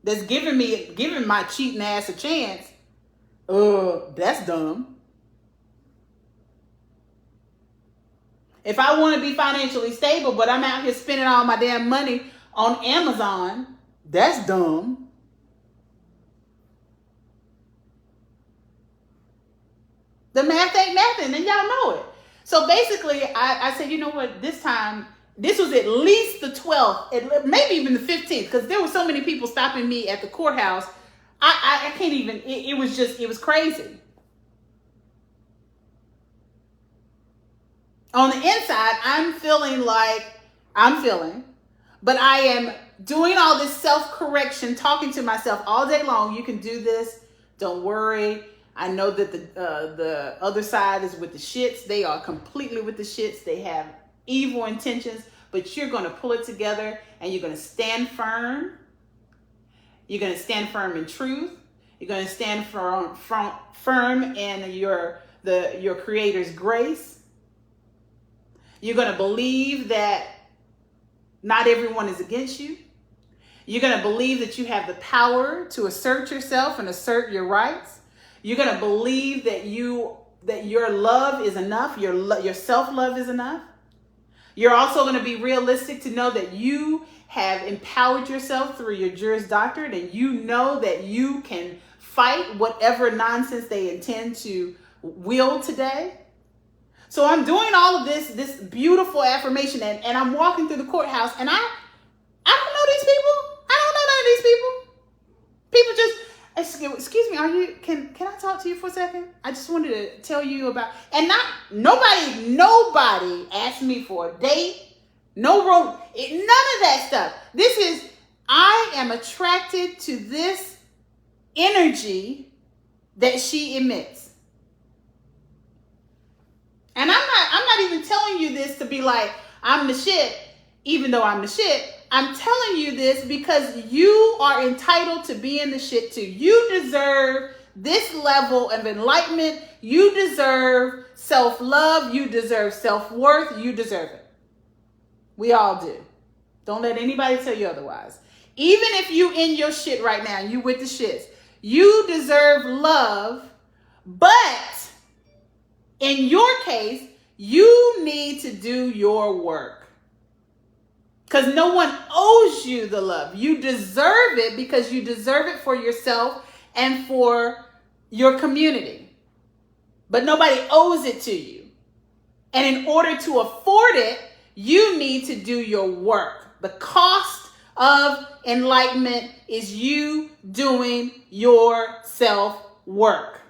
Speaker 1: that's giving my cheating ass a chance, that's dumb. If I want to be financially stable, but I'm out here spending all my damn money on Amazon, that's dumb. The math ain't mathing, and y'all know it. So basically, I said, you know what, this time, this was at least the 12th, maybe even the 15th, because there were so many people stopping me at the courthouse. I can't even, it was crazy. On the inside, I'm feeling, but I am doing all this self-correction, talking to myself all day long. You can do this. Don't worry. I know that the other side is with the shits. They are completely with the shits. They have evil intentions, but you're going to pull it together and you're going to stand firm. You're going to stand firm in truth. You're going to stand firm in your Creator's grace. You're going to believe that not everyone is against you. You're going to believe that you have the power to assert yourself and assert your rights. You're going to believe that your love is enough. Your self-love is enough. You're also going to be realistic to know that you have empowered yourself through your Juris Doctorate, and you know that you can fight whatever nonsense they intend to wield today. So I'm doing all of this beautiful affirmation, and I'm walking through the courthouse, and I don't know these people. I don't know none of these people. People just, excuse me, can I talk to you for a second? I just wanted to tell you about, and nobody asked me for a date. No room, none of that stuff. I am attracted to this energy that she emits. And I'm not even telling you this to be like, I'm the shit, even though I'm the shit. I'm telling you this because you are entitled to be in the shit too. You deserve this level of enlightenment. You deserve self-love. You deserve self-worth. You deserve it. We all do. Don't let anybody tell you otherwise. Even if you in your shit right now, you with the shits, you deserve love, but in your case, you need to do your work. Because no one owes you the love. You deserve it because you deserve it for yourself and for your community. But nobody owes it to you. And in order to afford it, you need to do your work. The cost of enlightenment is you doing your self-work.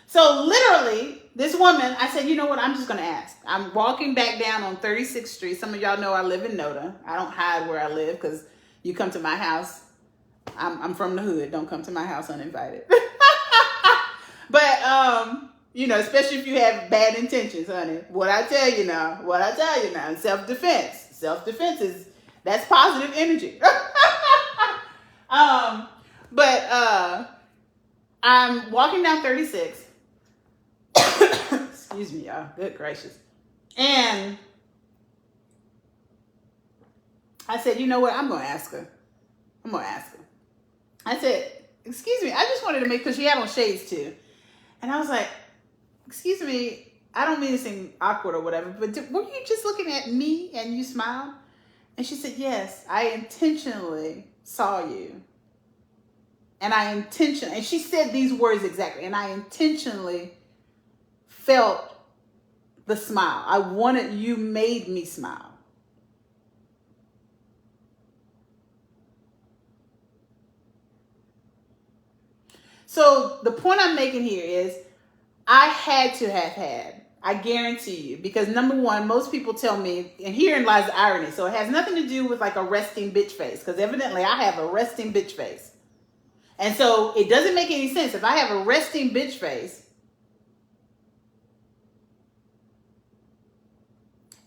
Speaker 1: So literally, this woman, I said, you know what? I'm just going to ask. I'm walking back down on 36th Street. Some of y'all know I live in Noda. I don't hide where I live because you come to my house. I'm from the hood. Don't come to my house uninvited. But, you know, especially if you have bad intentions, honey. What I tell you now, self-defense. Self-defense that's positive energy. But I'm walking down 36. Excuse me, y'all. Good gracious. And I said, you know what? I'm going to ask her. I said, excuse me. I just wanted to make, because she had on shades too. And I was like, excuse me, I don't mean to seem awkward or whatever, but were you just looking at me and you smiled? And she said, yes, I intentionally saw you. And she said these words exactly, and I intentionally felt the smile. You made me smile. So the point I'm making here is I had to have had, I guarantee you, because number one, most people tell me, and herein lies the irony. So it has nothing to do with like a resting bitch face, because evidently I have a resting bitch face. And so it doesn't make any sense. If I have a resting bitch face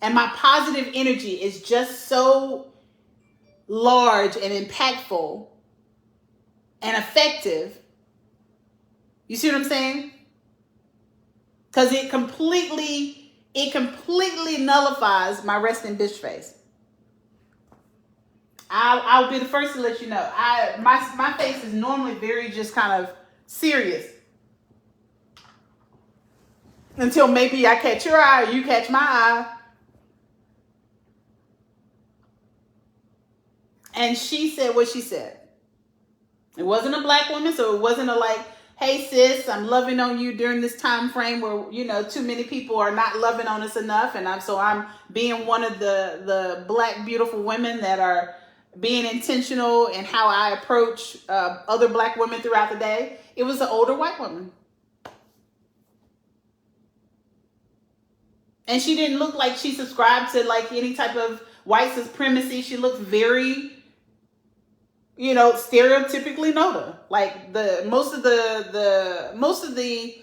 Speaker 1: and my positive energy is just so large and impactful and effective, you see what I'm saying? Because it completely nullifies my resting bitch face. I'll be the first to let you know. My face is normally very just kind of serious. Until maybe I catch your eye or you catch my eye. And she said what she said. It wasn't a black woman, so it wasn't a like, hey sis, I'm loving on you during this time frame where, you know, too many people are not loving on us enough. And I'm being one of the black beautiful women that are being intentional in how I approach other black women throughout the day. It was an older white woman. And she didn't look like she subscribed to like any type of white supremacy. She looked very, you know, stereotypically Noda. Like most of the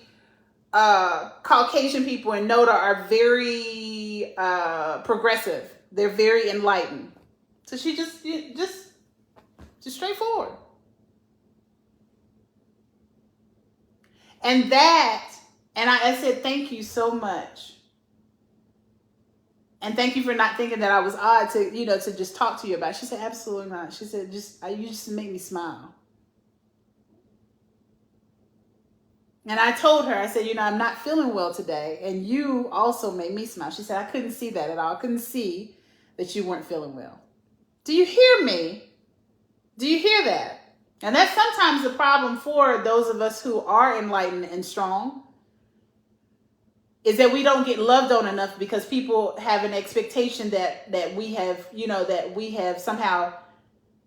Speaker 1: Caucasian people in Noda are very progressive. They're very enlightened. So she just straightforward. And I said, thank you so much. And thank you for not thinking that I was odd to, you know, to just talk to you about it. She said, absolutely not. She said, you just make me smile. And I told her, I said, you know, I'm not feeling well today. And you also made me smile. She said, I couldn't see that at all. I couldn't see that you weren't feeling well. Do you hear me? Do you hear that? And that's sometimes the problem for those of us who are enlightened and strong. is that we don't get loved on enough because people have an expectation that we have, that we have somehow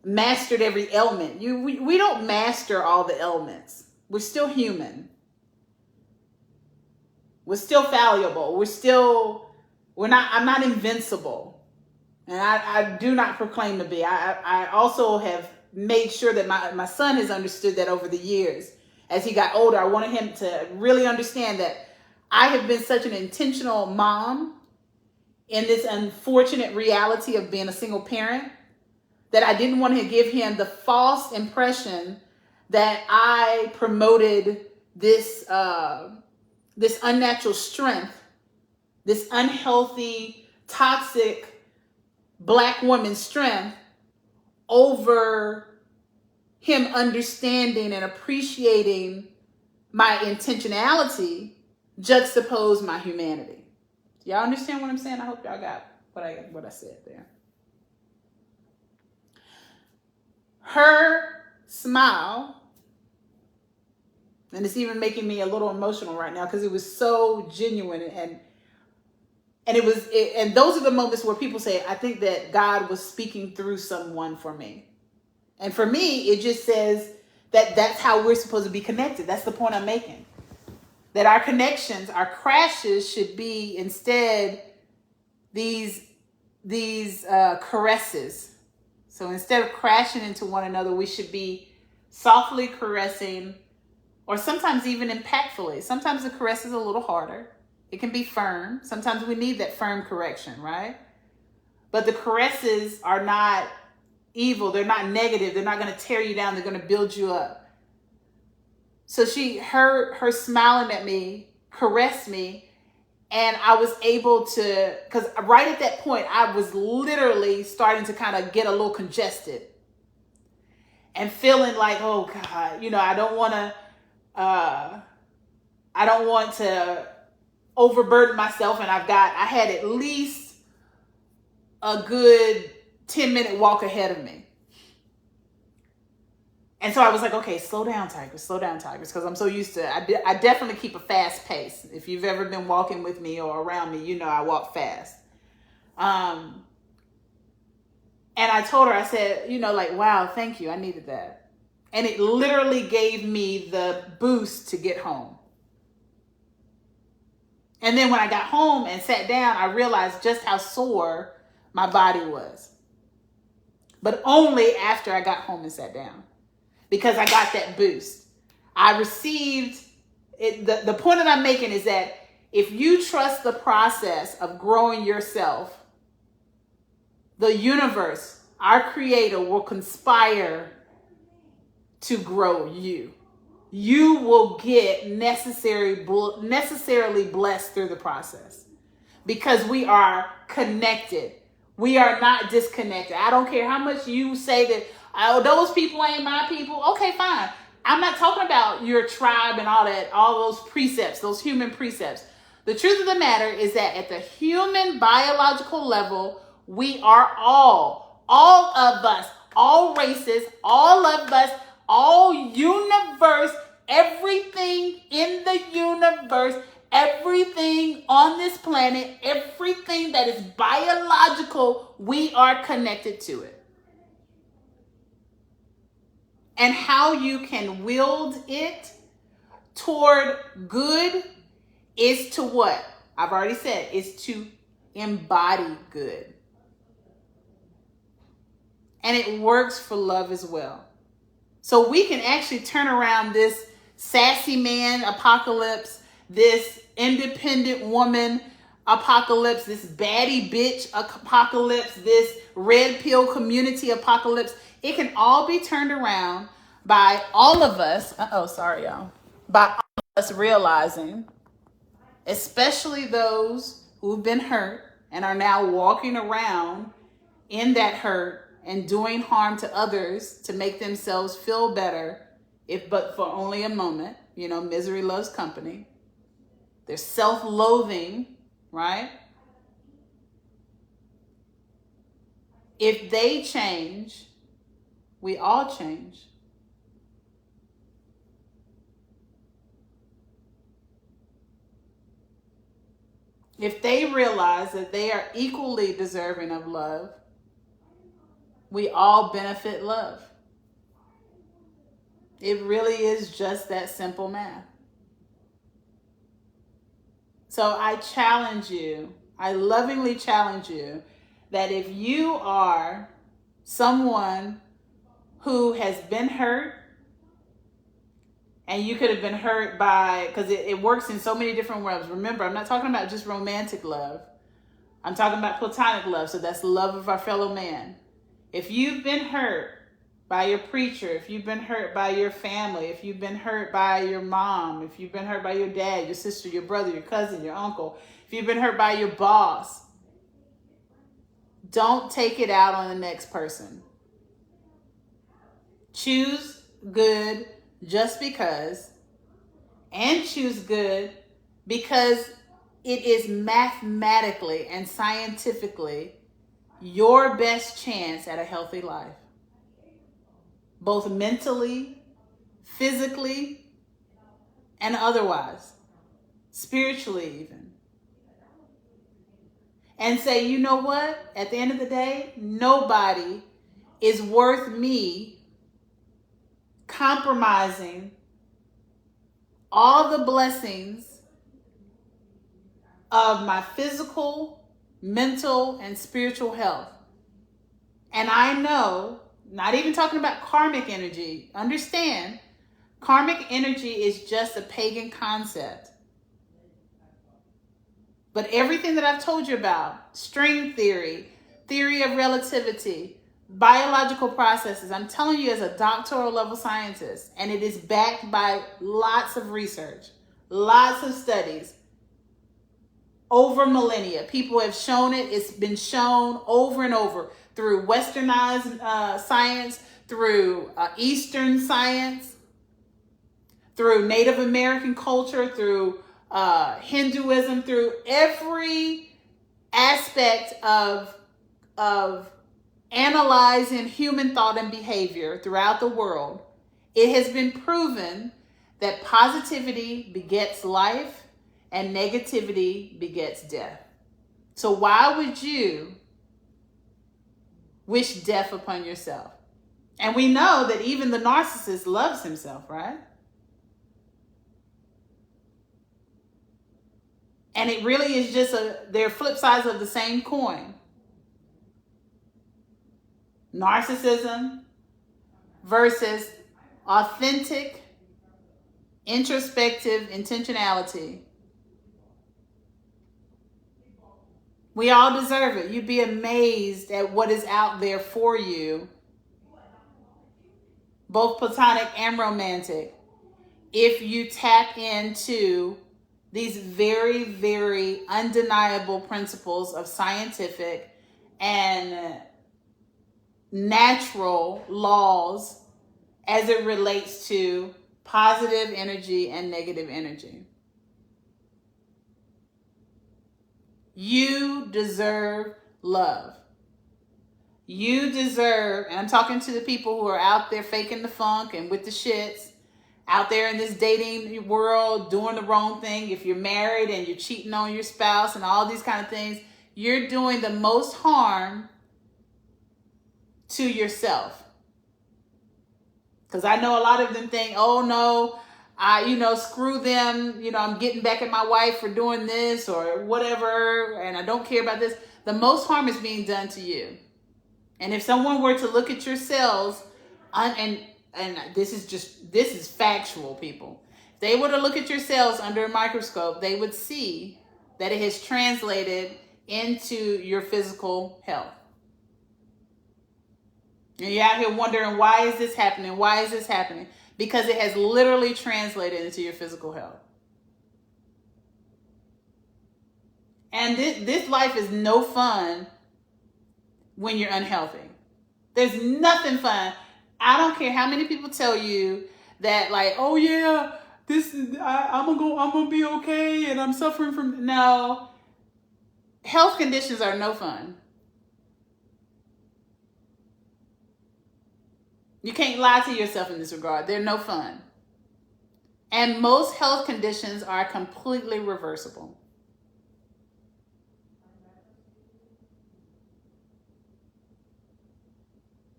Speaker 1: mastered every element. We don't master all the elements. We're still human. We're still fallible. I'm not invincible. And I do not proclaim to be. I also have made sure that my son has understood that over the years. As he got older, I wanted him to really understand that I have been such an intentional mom in this unfortunate reality of being a single parent that I didn't want to give him the false impression that I promoted this this unnatural strength, this unhealthy, toxic Black woman's strength over him understanding and appreciating my intentionality juxtapose my humanity. Y'all understand what I'm saying? I hope y'all got what I said there. Her smile, and it's even making me a little emotional right now because it was so genuine, and those are the moments where people say, I think that God was speaking through someone for me. And for me, it just says that that's how we're supposed to be connected. That's the point I'm making. That our connections, our crashes should be instead these caresses. So instead of crashing into one another, we should be softly caressing, or sometimes even impactfully. Sometimes the caress is a little harder. It can be firm. Sometimes we need that firm correction, right? But the caresses are not evil. They're not negative. They're not going to tear you down. They're going to build you up. So her smiling at me caressed me, and I was able to, because right at that point, I was literally starting to kind of get a little congested and feeling like, oh God, I don't want to overburden myself. And I had at least a good 10-minute walk ahead of me. And so I was like, okay, slow down, Tigers, because I'm so used to, I definitely keep a fast pace. If you've ever been walking with me or around me, I walk fast. And I told her, I said, wow, thank you. I needed that. And it literally gave me the boost to get home. And then when I got home and sat down, I realized just how sore my body was. But only after I got home and sat down. Because I got that boost. I received it. The point that I'm making is that if you trust the process of growing yourself, the universe, our creator, will conspire to grow you. You will get necessarily blessed through the process because we are connected. We are not disconnected. I don't care how much you say that, oh, those people ain't my people. Okay, fine. I'm not talking about your tribe and all that, all those precepts, those human precepts. The truth of the matter is that at the human biological level, we are all of us, all races, all of us, all universe, everything in the universe, everything on this planet, everything that is biological, we are connected to it. And how you can wield it toward good is to what? I've already said, is to embody good. And it works for love as well. So we can actually turn around this sassy man apocalypse, this independent woman apocalypse, this baddie bitch apocalypse, this red pill community apocalypse. It can all be turned around by all of us. By all of us realizing, especially those who've been hurt and are now walking around in that hurt and doing harm to others to make themselves feel better, if but for only a moment. Misery loves company. They're self-loathing, right? If they change, we all change. if they realize that they are equally deserving of love, we all benefit love. It really is just that simple math. So I challenge you, I lovingly challenge you, that if you are someone who has been hurt, and you could have been hurt by, because it works in so many different ways. Remember, I'm not talking about just romantic love. I'm talking about platonic love. So that's love of our fellow man. If you've been hurt by your preacher, if you've been hurt by your family, if you've been hurt by your mom, if you've been hurt by your dad, your sister, your brother, your cousin, your uncle, if you've been hurt by your boss, don't take it out on the next person. Choose good just because, and choose good because it is mathematically and scientifically your best chance at a healthy life, both mentally, physically, and otherwise, spiritually even. And say, you know what? At the end of the day, nobody is worth me compromising all the blessings of my physical, mental, and spiritual health. And I know, not even talking about karmic energy, understand, karmic energy is just a pagan concept. But everything that I've told you about, string theory, theory of relativity, biological processes, I'm telling you as a doctoral level scientist, and it is backed by lots of research, lots of studies over millennia. People have shown it. It's been shown over and over through westernized science, through Eastern science, through Native American culture, through Hinduism, through every aspect of analyzing human thought and behavior throughout the world. It has been proven that positivity begets life and negativity begets death. So why would you wish death upon yourself? And we know that even the narcissist loves himself, right? And it really is just they're flip sides of the same coin. Narcissism versus authentic, introspective intentionality. We all deserve it. You'd be amazed at what is out there for you, both platonic and romantic, if you tap into these very, very undeniable principles of scientific and natural laws as it relates to positive energy and negative energy. You deserve love. You deserve, and I'm talking to the people who are out there faking the funk and with the shits, out there in this dating world doing the wrong thing. If you're married and you're cheating on your spouse and all these kind of things, you're doing the most harm to yourself. Because I know a lot of them think, oh no, screw them, I'm getting back at my wife for doing this or whatever, and I don't care about this. The most harm is being done to you. And if someone were to look at your cells, and this is factual, people. If they were to look at your cells under a microscope, they would see that it has translated into your physical health. And you're out here wondering, why is this happening? Why is this happening? Because it has literally translated into your physical health. And this life is no fun when you're unhealthy. There's nothing fun. I don't care how many people tell you that, like, oh yeah, I'm gonna be okay and I'm suffering from. No. Health conditions are no fun. You can't lie to yourself in this regard. They're no fun. And most health conditions are completely reversible.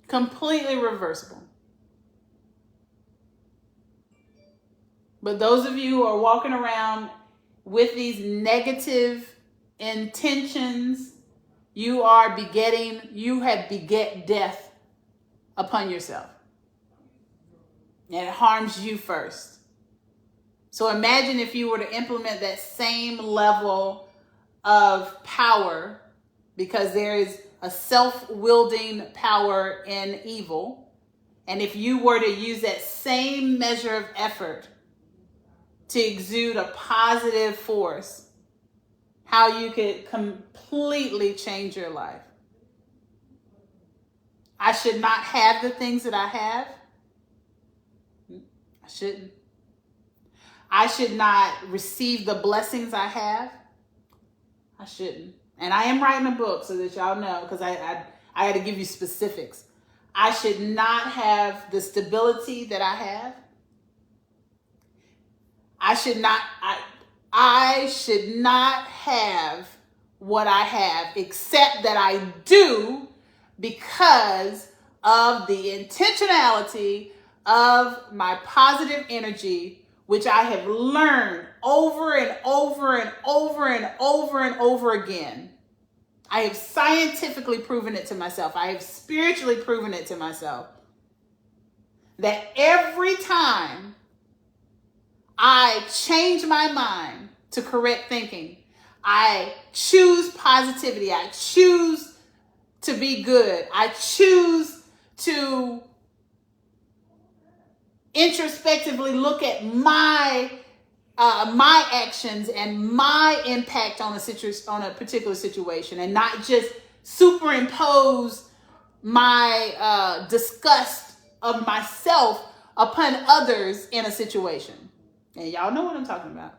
Speaker 1: Completely reversible. But those of you who are walking around with these negative intentions, you have beget death upon yourself. And it harms you first. So imagine if you were to implement that same level of power, because there is a self-wielding power in evil. And if you were to use that same measure of effort to exude a positive force, how you could completely change your life. I should not have the things that I have. I shouldn't. I should not receive the blessings I have. I shouldn't. And I am writing a book so that y'all know, because I got to give you specifics. I should not have the stability that I have. I should not have what I have, except that I do because of the intentionality of my positive energy, which I have learned over and over and over and over and over again. I have scientifically proven it to myself. I have spiritually proven it to myself that every time I change my mind to correct thinking, I choose positivity, I choose to be good, I choose to introspectively look at my actions and my impact on a particular situation, and not just superimpose my disgust of myself upon others in a situation. And y'all know what I'm talking about.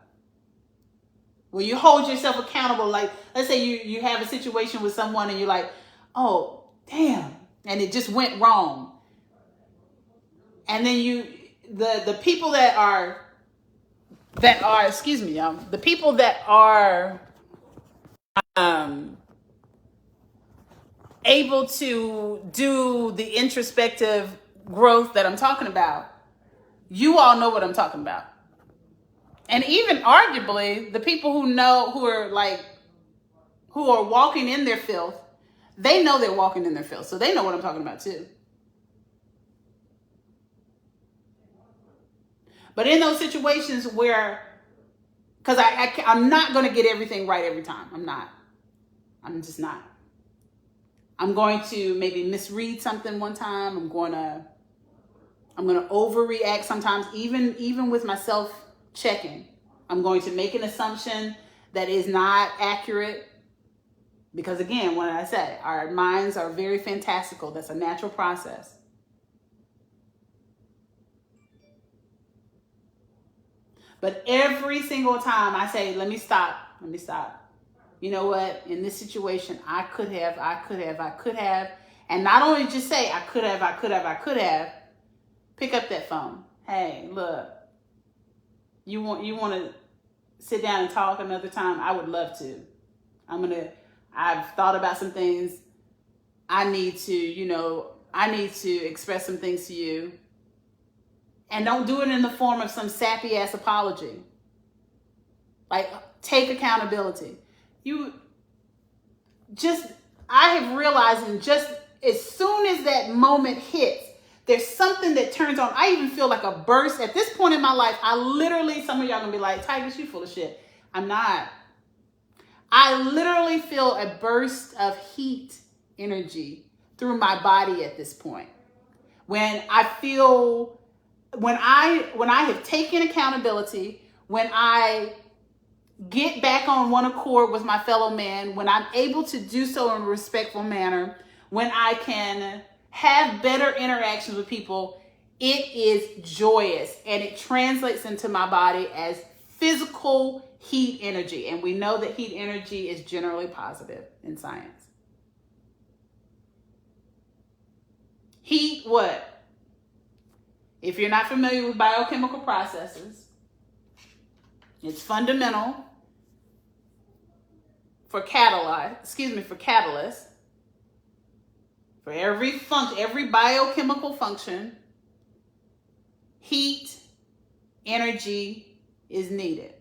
Speaker 1: When you hold yourself accountable, like let's say you have a situation with someone and you're like, oh damn, and it just went wrong, and then the people that are excuse me, y'all, the people that are able to do the introspective growth that I'm talking about, you all know what I'm talking about. And even arguably, the people who are walking in their filth, they know they're walking in their filth, so they know what I'm talking about too. But in those situations where, because I'm not going to get everything right every time. I'm just not. I'm going to maybe misread something one time. I'm going to overreact sometimes, even with myself checking. I'm going to make an assumption that is not accurate. Because again, what did I say? Our minds are very fantastical. That's a natural process. But every single time I say, let me stop. You know what? In this situation, I could have. And not only just say, I could have. Pick up that phone. Hey, look, you want to sit down and talk another time? I would love to. I've thought about some things. I need to express some things to you. And don't do it in the form of some sappy ass apology. Like, take accountability. I have realized, and just as soon as that moment hits, there's something that turns on. I even feel like a burst. At this point in my life, some of y'all gonna be like, Titus, you full of shit. I'm not. I literally feel a burst of heat energy through my body at this point. When I have taken accountability, when I get back on one accord with my fellow man, when I'm able to do so in a respectful manner, when I can have better interactions with people, it is joyous, and it translates into my body as physical heat energy. And we know that heat energy is generally positive in science. Heat what? If you're not familiar with biochemical processes, it's fundamental for catalysts, For every function, every biochemical function, heat, energy is needed.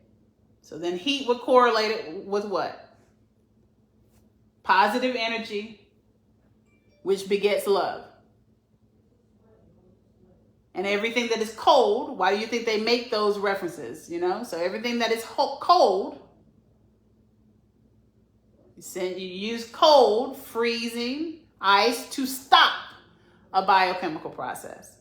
Speaker 1: So then heat would correlate it with what? Positive energy, which begets love. And everything that is cold, why do you think they make those references? You know, so everything that is cold, you use cold, freezing, ice to stop a biochemical process,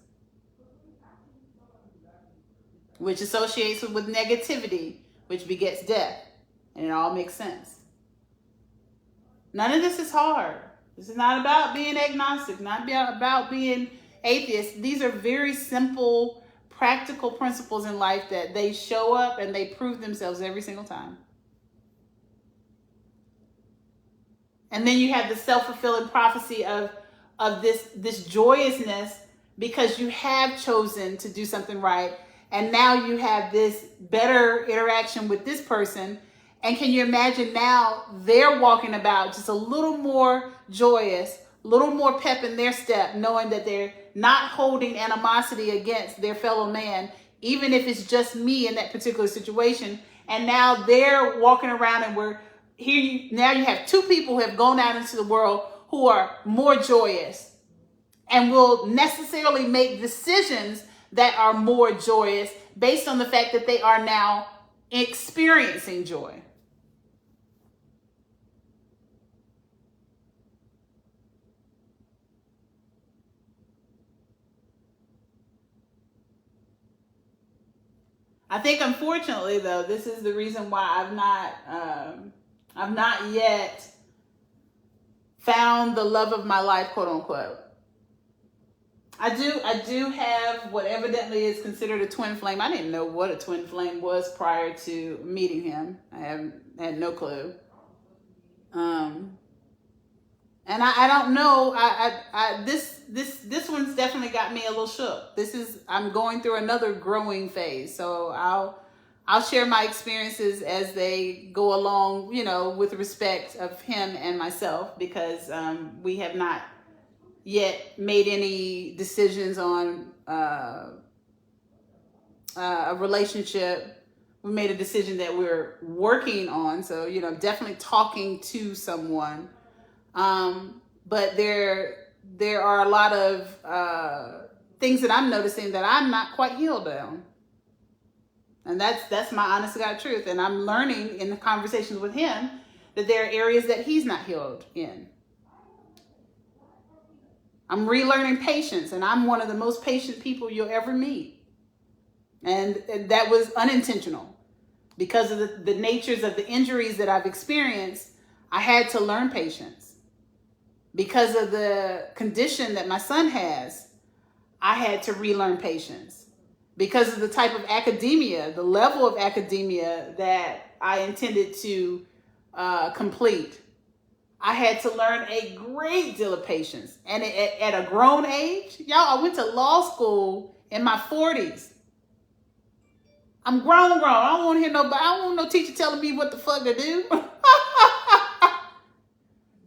Speaker 1: which associates with negativity, which begets death. And it all makes sense. None of this is hard. This is not about being agnostic, not about being atheist. These are very simple, practical principles in life that they show up and they prove themselves every single time. And then you have the self-fulfilling prophecy of this joyousness because you have chosen to do something right. And now you have this better interaction with this person. And can you imagine now they're walking about just a little more joyous, a little more pep in their step, knowing that they're not holding animosity against their fellow man, even if it's just me in that particular situation. And now they're walking around and now you have two people who have gone out into the world who are more joyous and will necessarily make decisions that are more joyous based on the fact that they are now experiencing joy. I think, unfortunately, though, this is the reason why I've not yet found the love of my life, quote unquote. I do have what evidently is considered a twin flame. I didn't know what a twin flame was prior to meeting him. I had no clue. And I don't know. This one's definitely got me a little shook. I'm going through another growing phase. So I'll share my experiences as they go along, you know, with respect of him and myself, because we have not yet made any decisions on a relationship. We made a decision that we're working on. So, you know, definitely talking to someone. But there are a lot of things that I'm noticing that I'm not quite healed on. And that's my honest to God truth. And I'm learning in the conversations with him that there are areas that he's not healed in. I'm relearning patience, and I'm one of the most patient people you'll ever meet. And that was unintentional. Because of the natures of the injuries that I've experienced, I had to learn patience. Because of the condition that my son has, I had to relearn patience. Because of the type of academia, the level of academia that I intended to complete, I had to learn a great deal of patience. And at a grown age, y'all, I went to law school in my 40s. I'm grown. I don't want to hear nobody. I don't want no teacher telling me what the fuck to do.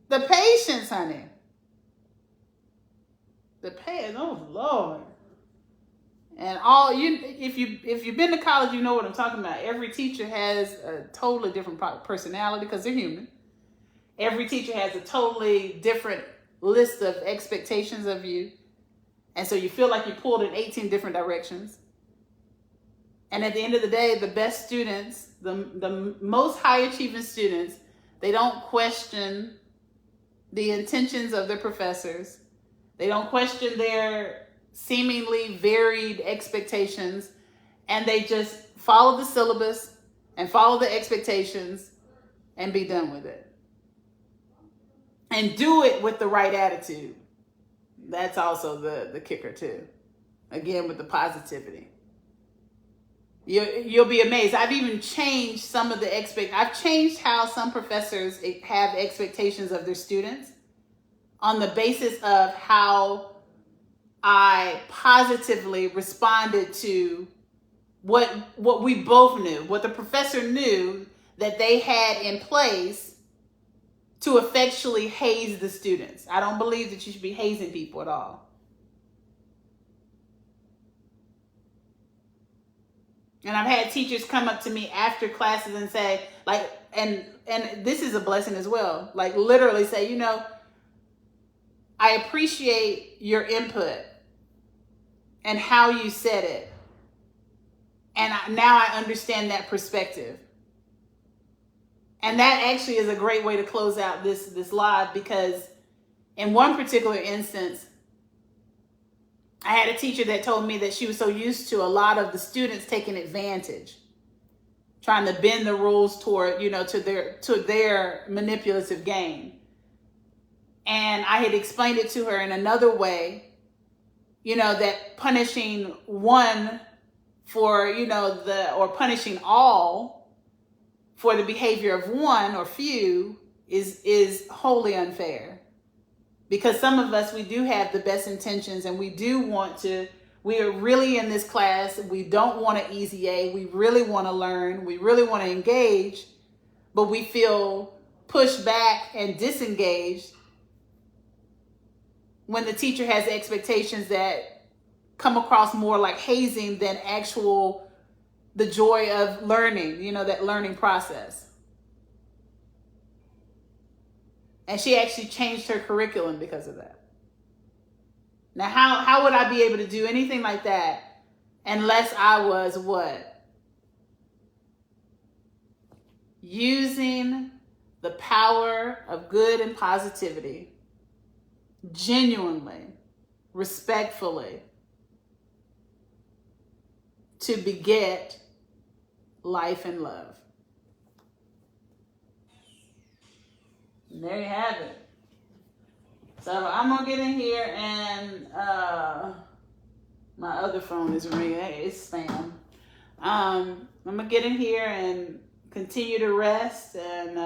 Speaker 1: The patience, honey. The patience. Oh Lord. And if you've been to college, you know what I'm talking about. Every teacher has a totally different personality because they're human. Every teacher has a totally different list of expectations of you. And so you feel like you're pulled in 18 different directions. And at the end of the day, the best students, the most high achieving students, they don't question the intentions of their professors. They don't question their seemingly varied expectations. And they just follow the syllabus and follow the expectations and be done with it. And do it with the right attitude. That's also the kicker too. Again, with the positivity. You'll be amazed. I've even changed some of the I've changed how some professors have expectations of their students on the basis of how I positively responded to what we both knew, what the professor knew that they had in place to effectually haze the students. I don't believe that you should be hazing people at all. And I've had teachers come up to me after classes and say, like, and this is a blessing as well, like literally say, you know, I appreciate your input and how you said it. And now I understand that perspective. And that actually is a great way to close out this live, because in one particular instance, I had a teacher that told me that she was so used to a lot of the students taking advantage, trying to bend the rules toward, you know, to their manipulative game. And I had explained it to her in another way, you know, that punishing one for, you know, or punishing all for the behavior of one or few is wholly unfair. Because some of us, we do have the best intentions and we do want to, we are really in this class, we don't want an easy A, we really want to learn, we really want to engage, but we feel pushed back and disengaged when the teacher has expectations that come across more like hazing than actual, the joy of learning, you know, that learning process. And she actually changed her curriculum because of that. Now, how would I be able to do anything like that unless I was what? Using the power of good and positivity, genuinely, respectfully, to beget life and love. And there you have it. So I'm gonna get in here and my other phone is ringing. It's spam. I'm gonna get in here and continue to rest, and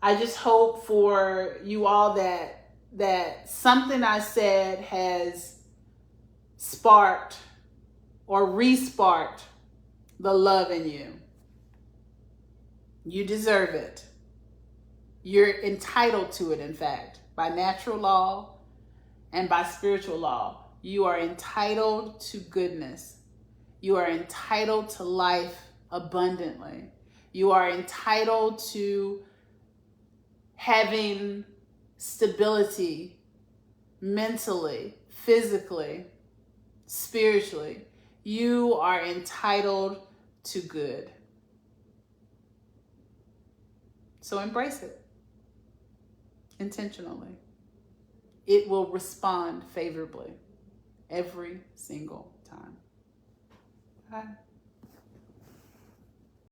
Speaker 1: I just hope for you all that something I said has sparked or re-sparked the love in you. You deserve it. You're entitled to it, in fact, by natural law and by spiritual law. You are entitled to goodness. You are entitled to life abundantly. You are entitled to having stability mentally, physically, spiritually. You are entitled to good. So embrace it intentionally. It will respond favorably every single time. Bye.